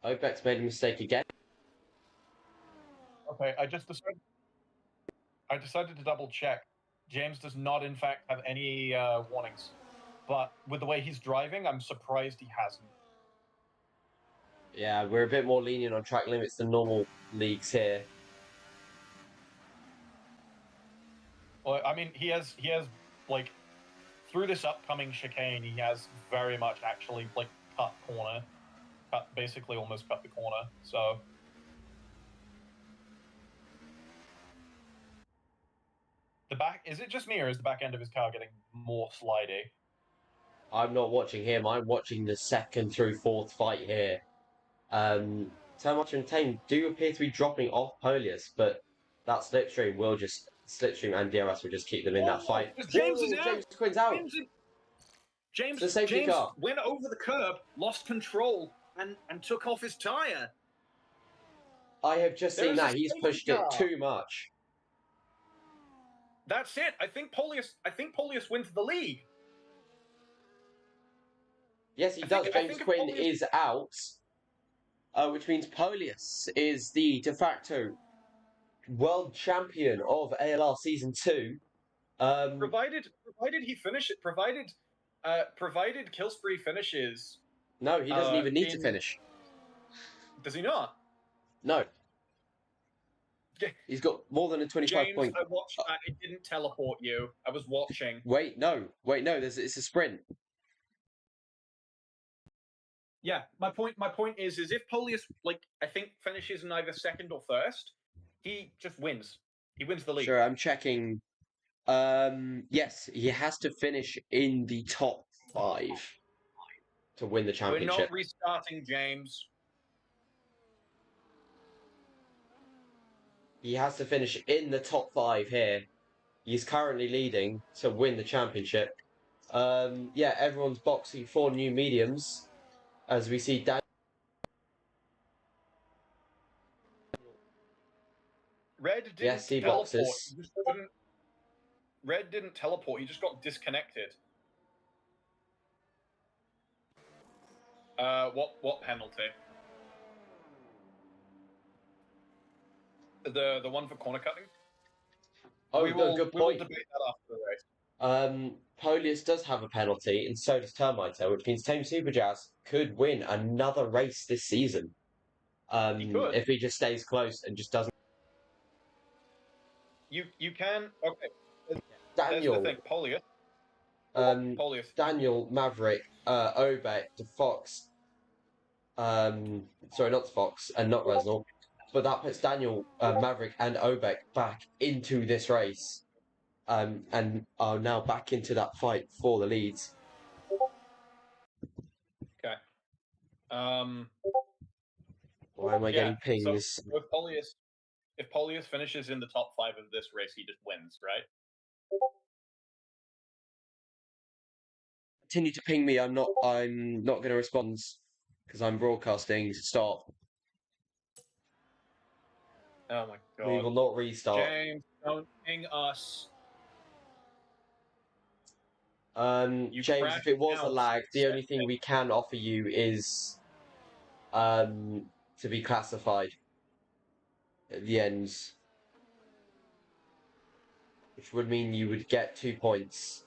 Obek's made a mistake again. Okay, I decided to double check. James does not, in fact, have any warnings. But with the way he's driving, I'm surprised he hasn't. Yeah, we're a bit more lenient on track limits than normal leagues here. Well, I mean, he has like, through this upcoming chicane, he has very much actually like basically almost cut the corner. So the back, is it just me or is the back end of his car getting more slidey? I'm not watching him. I'm watching the 2nd through 4th fight here. Termite and Tame do appear to be dropping off Polius, but that slipstream and DRS will just keep them in that fight. James is out. James Quinn's out. James went over the curb, lost control, and took off his tyre. I have just seen that. He's pushed it too much. That's it. I think Polius wins the league. Yes, he does. James Quinn is out, which means Polius is the de facto world champion of ALR Season 2. Provided he finishes, provided Killspree finishes. No, he doesn't even need to finish. Does he not? No. He's got more than a 25 James, point. I watched that. It didn't teleport you. I was watching. Wait, no. It's a sprint. Yeah, my point is if Polius, I think, finishes in either 2nd or 1st, he just wins. He wins the league. Sure, I'm checking. Yes, he has to finish in the top 5 to win the championship. We're not restarting, James. He has to finish in the top 5 here. He's currently leading to win the championship. Yeah, everyone's boxing for new mediums. As we see Dan. Red didn't teleport. Red didn't teleport. He just got disconnected. What penalty? The one for corner cutting? Oh, good point. We will debate that after the race. Polius does have a penalty, and so does Termite, which means Tame Super Jazz could win another race this season. If he just stays close and just doesn't. You can. Okay. Daniel. There's the thing. Polius. Daniel, Maverick, Obek, the Fox. Sorry, not the Fox, and not Resnal. But that puts Daniel, Maverick, and Obek back into this race. And are now back into that fight for the leads. Okay. Why am I getting pings? So if Polius finishes in the top 5 of this race, he just wins, right? Continue to ping me. I'm not going to respond. because I'm broadcasting. Stop. Oh my god. We will not restart. James, don't ping us. James, if it was a out. lag, the only thing we can offer you is to be classified at the ends, which would mean you would get 2 points.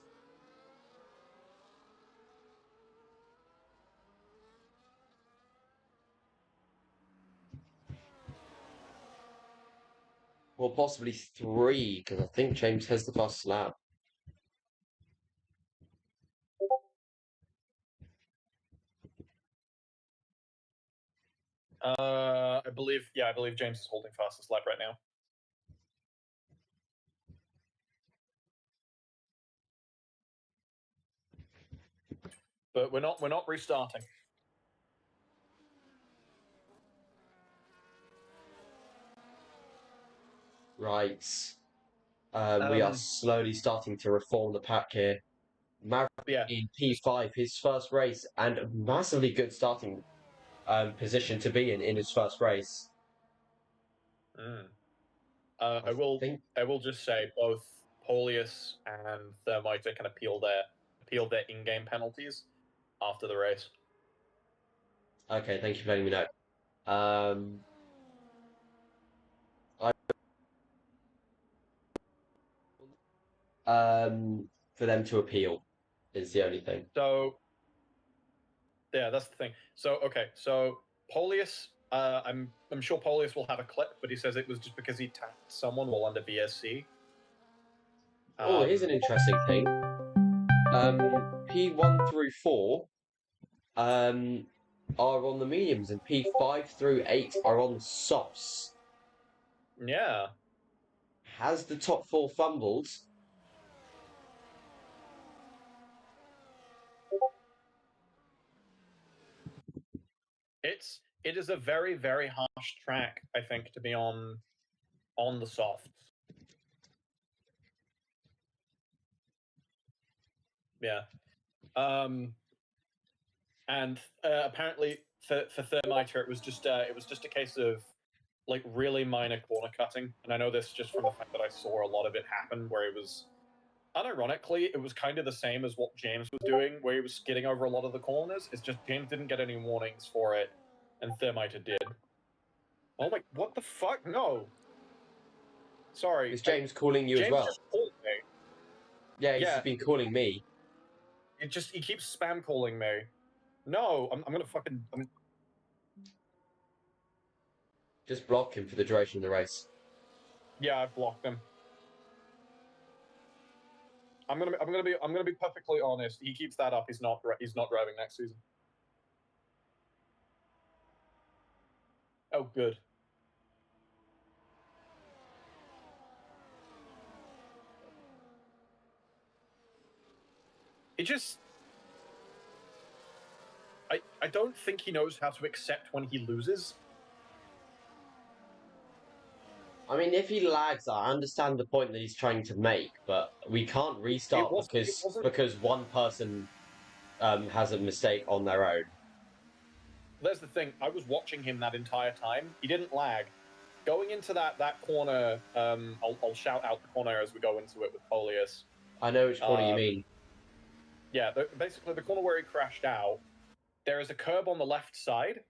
Or possibly 3, because I think James has the fastest lap. I believe James is holding fastest lap right now. But we're not restarting. Right. We are slowly starting to reform the pack here. Maverick in P5, his first race, and a massively good starting position to be in his first race. I will just say both Polius and Thermite can appeal their in-game penalties after the race. Okay, thank you for letting me know. For them to appeal is the only thing. So, yeah, that's the thing. So, okay, so Polius, I'm sure Polius will have a clip, but he says it was just because he tapped someone while under VSC. Here's an interesting thing. P1 through 4 are on the mediums, and P5 through 8 are on softs. Yeah. Has the top 4 fumbled? It is a very, very harsh track, I think, to be on the softs. Yeah. And apparently for Thermiter, it was just a case of like really minor corner cutting. And I know this just from the fact that I saw a lot of it happen, where it was, unironically, it was kind of the same as what James was doing, where he was skidding over a lot of the corners. It's just James didn't get any warnings for it, and Thermiter did. Oh my, what the fuck? No. Sorry. Is James calling you as well? James just called me. Yeah, he's been calling me. He keeps spam calling me. No, I'm gonna fucking. Just block him for the duration of the race. Yeah, I blocked him. I'm gonna be perfectly honest. He keeps that up. He's not driving next season. Oh, good. It just. I don't think he knows how to accept when he loses. I mean, if he lags, I understand the point that he's trying to make, but we can't restart because one person has a mistake on their own. There's the thing. I was watching him that entire time. He didn't lag. Going into that corner, I'll shout out the corner as we go into it with Polius. I know which corner you mean. Yeah, basically the corner where he crashed out. There is a curb on the left side.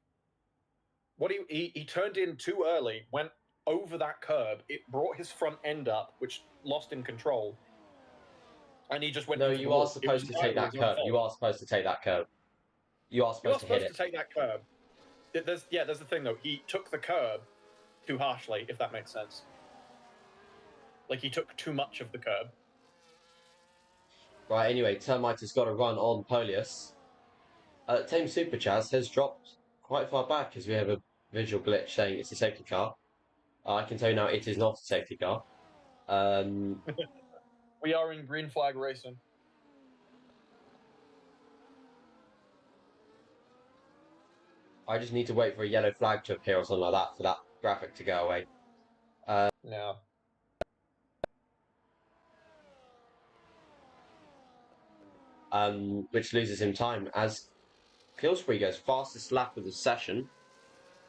What he turned in too early, went over that curb. It brought his front end up, which lost in control. And he just went. No, you are supposed to take that curb. You are supposed to take that curb. You are supposed to hit it. You're supposed to take that curb. There's the thing though. He took the curb too harshly, if that makes sense. Like he took too much of the curb. Right. Anyway, Termite has got a run on Polius. Tame Super Chaz has dropped quite far back as we have a visual glitch saying it's a safety car. I can tell you now it is not a safety car. We are in green flag racing. I just need to wait for a yellow flag to appear or something like that for that graphic to go away. Yeah. Which loses him time as Pillsbury goes fastest lap of the session.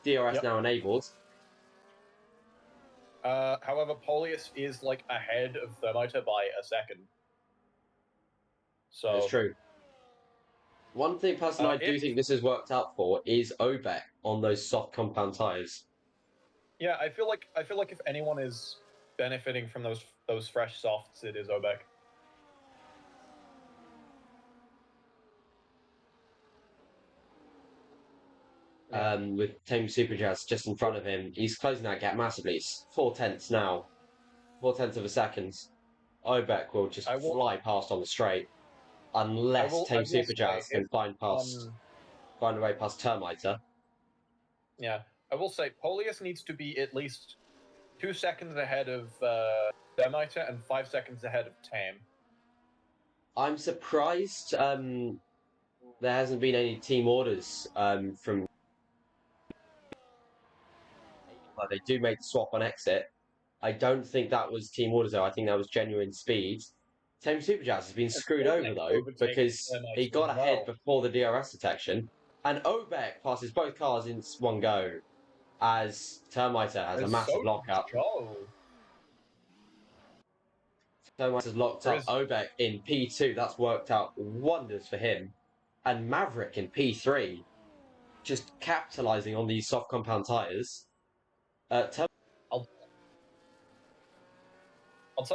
DRS now enabled. However, Polius is like ahead of Thermiter by a second. So That's true. One thing, personally, I do think this has worked out for is Obek on those soft compound tires. Yeah, I feel like if anyone is benefiting from those fresh softs, it is Obek. With Team Superjazz just in front of him, he's closing that gap massively. It's 4/10 now, 4/10 of a second. Obek will just fly past on the straight, unless Team Superjazz can find a way past Termiter. Yeah, I will say Polius needs to be at least 2 seconds ahead of Thermiter and 5 seconds ahead of Tame. I'm surprised there hasn't been any team orders from. Well, they do make the swap on exit. I don't think that was team orders though. I think that was genuine speed. Team Superjazz has been screwed over though because he got ahead before the DRS detection, and Obek passes both cars in one go as Termiter has a massive lockup. Termiter's locked up Obek in P2. That's worked out wonders for him, and Maverick in P3, just capitalizing on these soft compound tires. I'll tell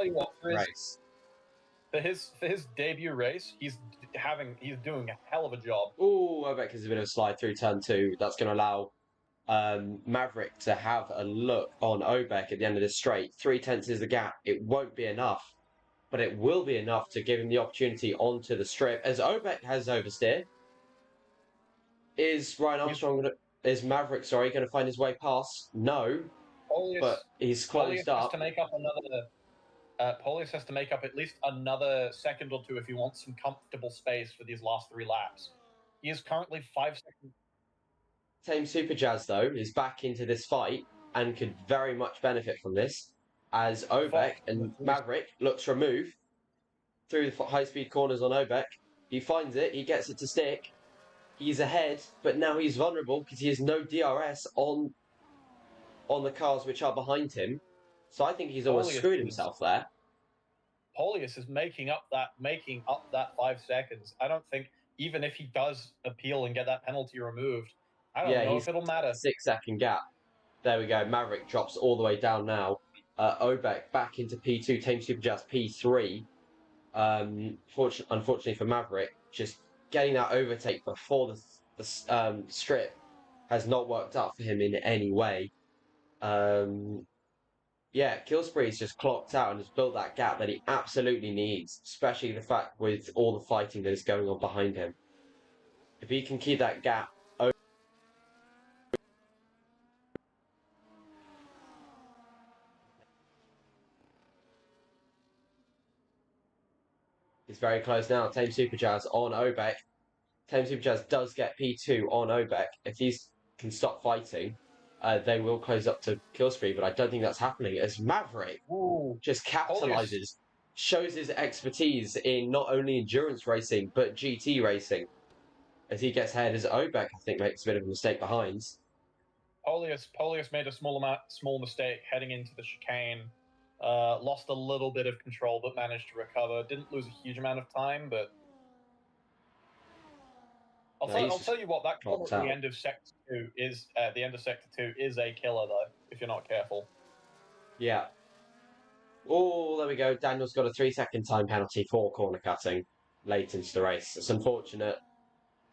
you what, for his debut race, he's doing a hell of a job. Oh, Obek has a bit of a slide through turn 2. That's going to allow Maverick to have a look on Obek at the end of this straight. 3/10 is the gap. It won't be enough, but it will be enough to give him the opportunity onto the strip. As Obek has oversteer, is Maverick going to find his way past? No, but he's closed up. To make up another. Polius has to make up at least another second or two if he wants some comfortable space for these last 3 laps. He is currently 5 seconds. Team Superjazz, though, is back into this fight and could very much benefit from this, as Obek and Maverick looks for a move through the high-speed corners on Obek. He finds it, he gets it to stick. He's ahead, but now he's vulnerable because he has no DRS on the cars which are behind him. So I think he's almost screwed himself there. Polius is making up that 5 seconds. I don't think, even if he does appeal and get that penalty removed, I don't know if it'll matter. 6-second gap. There we go. Maverick drops all the way down now. Obek back into P2. Team Superjazz P3. Unfortunately for Maverick, just getting that overtake before the strip has not worked out for him in any way. Killsbury's just clocked out and has built that gap that he absolutely needs, especially the fact with all the fighting that is going on behind him. If he can keep that gap open, it's very close now. Team Superjazz on Obek. Team Superjazz does get P2 on Obek. If these can stop fighting, they will close up to Killsbury, but I don't think that's happening as Maverick just capitalizes, shows his expertise in not only endurance racing, but GT racing. As he gets ahead, as Obek, I think, makes a bit of a mistake behind. Polius made a small mistake heading into the chicane. Lost a little bit of control, but managed to recover. Didn't lose a huge amount of time, but I'll tell you what, that corner at the end of Sector 2 is a killer though, if you're not careful. Yeah. Oh, there we go. Daniel's got a 3-second time penalty for corner cutting late into the race. It's unfortunate,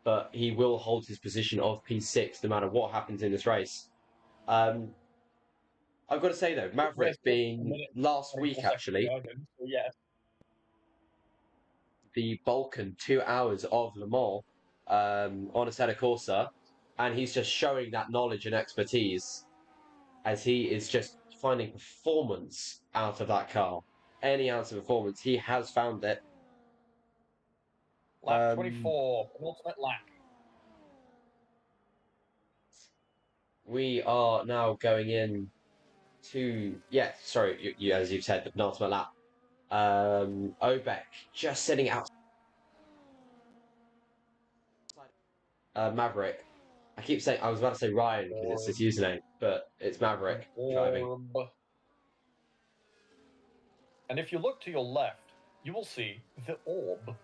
but he will hold his position of P6 no matter what happens in this race. I've got to say though, Maverick being last week actually, the Balkan 2 hours of Le Mans on a Assetto Corsa, and he's just showing that knowledge and expertise as he is just finding performance out of that car. Any ounce of performance, he has found it. Lap 24, penultimate lap. We are now going in to, as you've said, the penultimate lap. Obek just sitting out. Maverick. I keep saying I was about to say Ryan because it's his username, but it's Maverick driving. Orb. And if you look to your left, you will see the orb.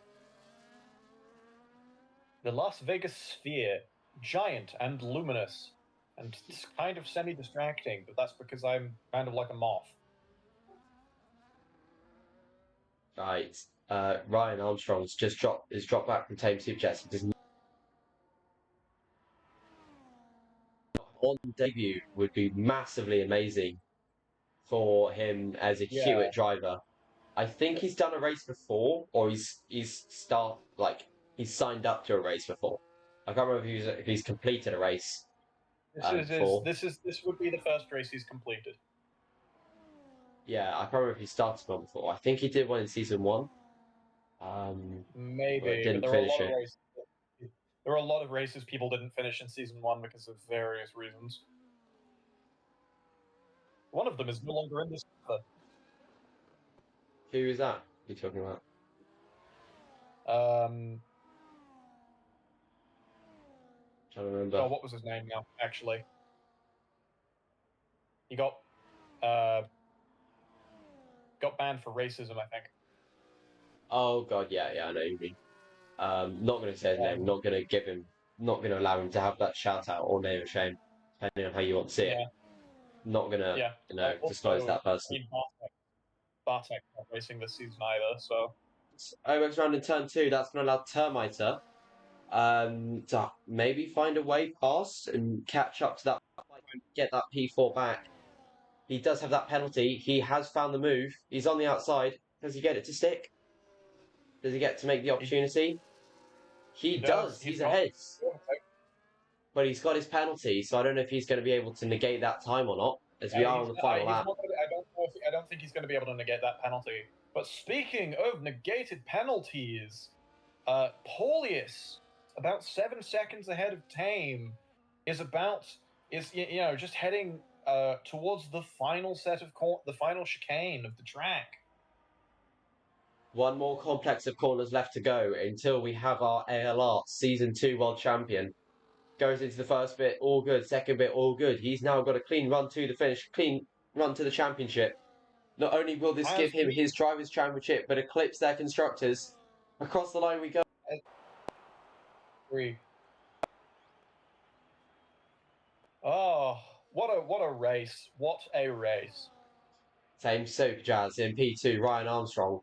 The Las Vegas sphere, giant and luminous, and it's kind of semi-distracting, but that's because I'm kind of like a moth. Right. Ryan Armstrong's just dropped back from Tame Super Jets. He does not on debut would be massively amazing for him as a Hewitt driver. I think he's done a race before, or he's signed up to a race before. I can't remember if he's completed a race. This would be the first race he's completed. Yeah, I can't remember if he started one before. I think he did one in season 1. Maybe, but there are a lot of races. There are a lot of races people didn't finish in season 1 because of various reasons. One of them is no longer in this server. Who is that you're talking about? Trying to remember. Oh, what was his name now? Actually, he got banned for racism, I think. Oh god, yeah, I know you mean. Not going to say his name. Not going to allow him to have that shout out or name of shame, depending on how you want to see it. Not going to, disclose that person. Bartek not racing this season either, so. OX round in turn 2, that's going to allow Termiter to maybe find a way past and catch up to that, get that P4 back. He does have that penalty. He has found the move. He's on the outside. Does he get it to stick? Does he get to make the opportunity? He does. He's ahead. But he's got his penalty, so I don't know if he's going to be able to negate that time or not, as we are on the final lap. I don't think he's going to be able to negate that penalty. But speaking of negated penalties, Paulius, about 7 seconds ahead of Tame, is just heading towards the final the final chicane of the track. One more complex of corners left to go until we have our ALR Season 2 World Champion. Goes into the first bit, all good. Second bit, all good. He's now got a clean run to the finish, clean run to the championship. Not only will this give him his Drivers' Championship, but eclipse their constructors. Across the line we go. 3. Oh, what a race. What a race. Same Super Jazz in P2, Ryan Armstrong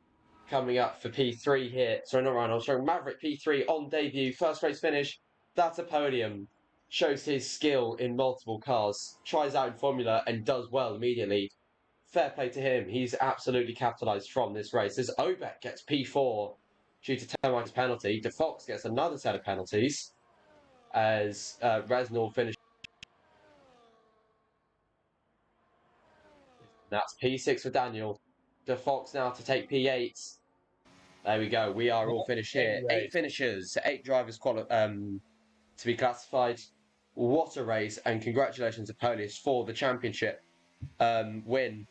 coming up for P3 here. Sorry, not Ryan Armstrong, Maverick P3 on debut, first race finish. That's a podium. Shows his skill in multiple cars, tries out in Formula and does well immediately. Fair play to him. He's absolutely capitalised from this race. As Obek gets P4 due to Termite's penalty, De Fox gets another set of penalties as Reznor finishes. That's P6 for Daniel. De Fox now to take P8. There we go. We are all finished here. 8 finishers, 8 drivers to be classified. What a race, and congratulations to Polish for the championship win.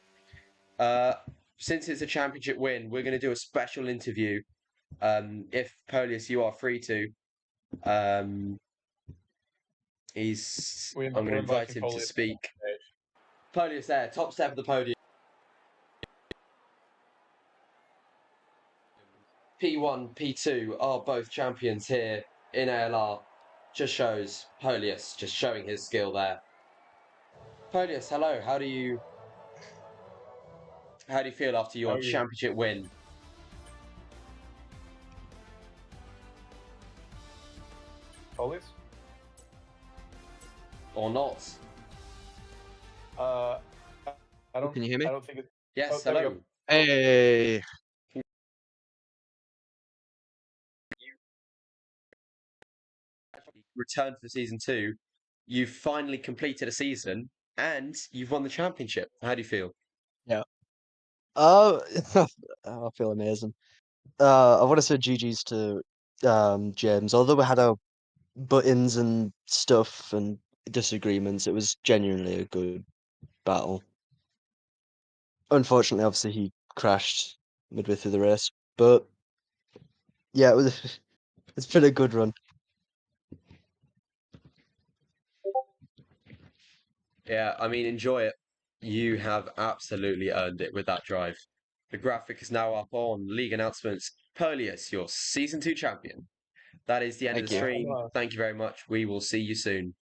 Since it's a championship win, we're going to do a special interview. If Polius, you are free to, I'm going to invite him to speak. Polius there, top step of the podium. P1, P2 are both champions here in ALR. Just shows Polius just showing his skill there. Polius, hello. How do you feel after your championship win? Polius? Or not? Can you hear me? I don't think it. Yes, hello. Hey. Returned for season 2. You've finally completed a season and you've won the championship. How do you feel? Yeah. I feel amazing. I want to say GG's to James. Although we had our buttons and stuff and disagreements, it was genuinely a good battle. Unfortunately, obviously, he crashed midway through the race, but yeah, it's been a good run. Yeah, I mean, enjoy it. You have absolutely earned it with that drive. The graphic is now up on League Announcements. Perlius, your Season 2 champion. That is the end of Thank the you. stream. Thank you very much. We will see you soon.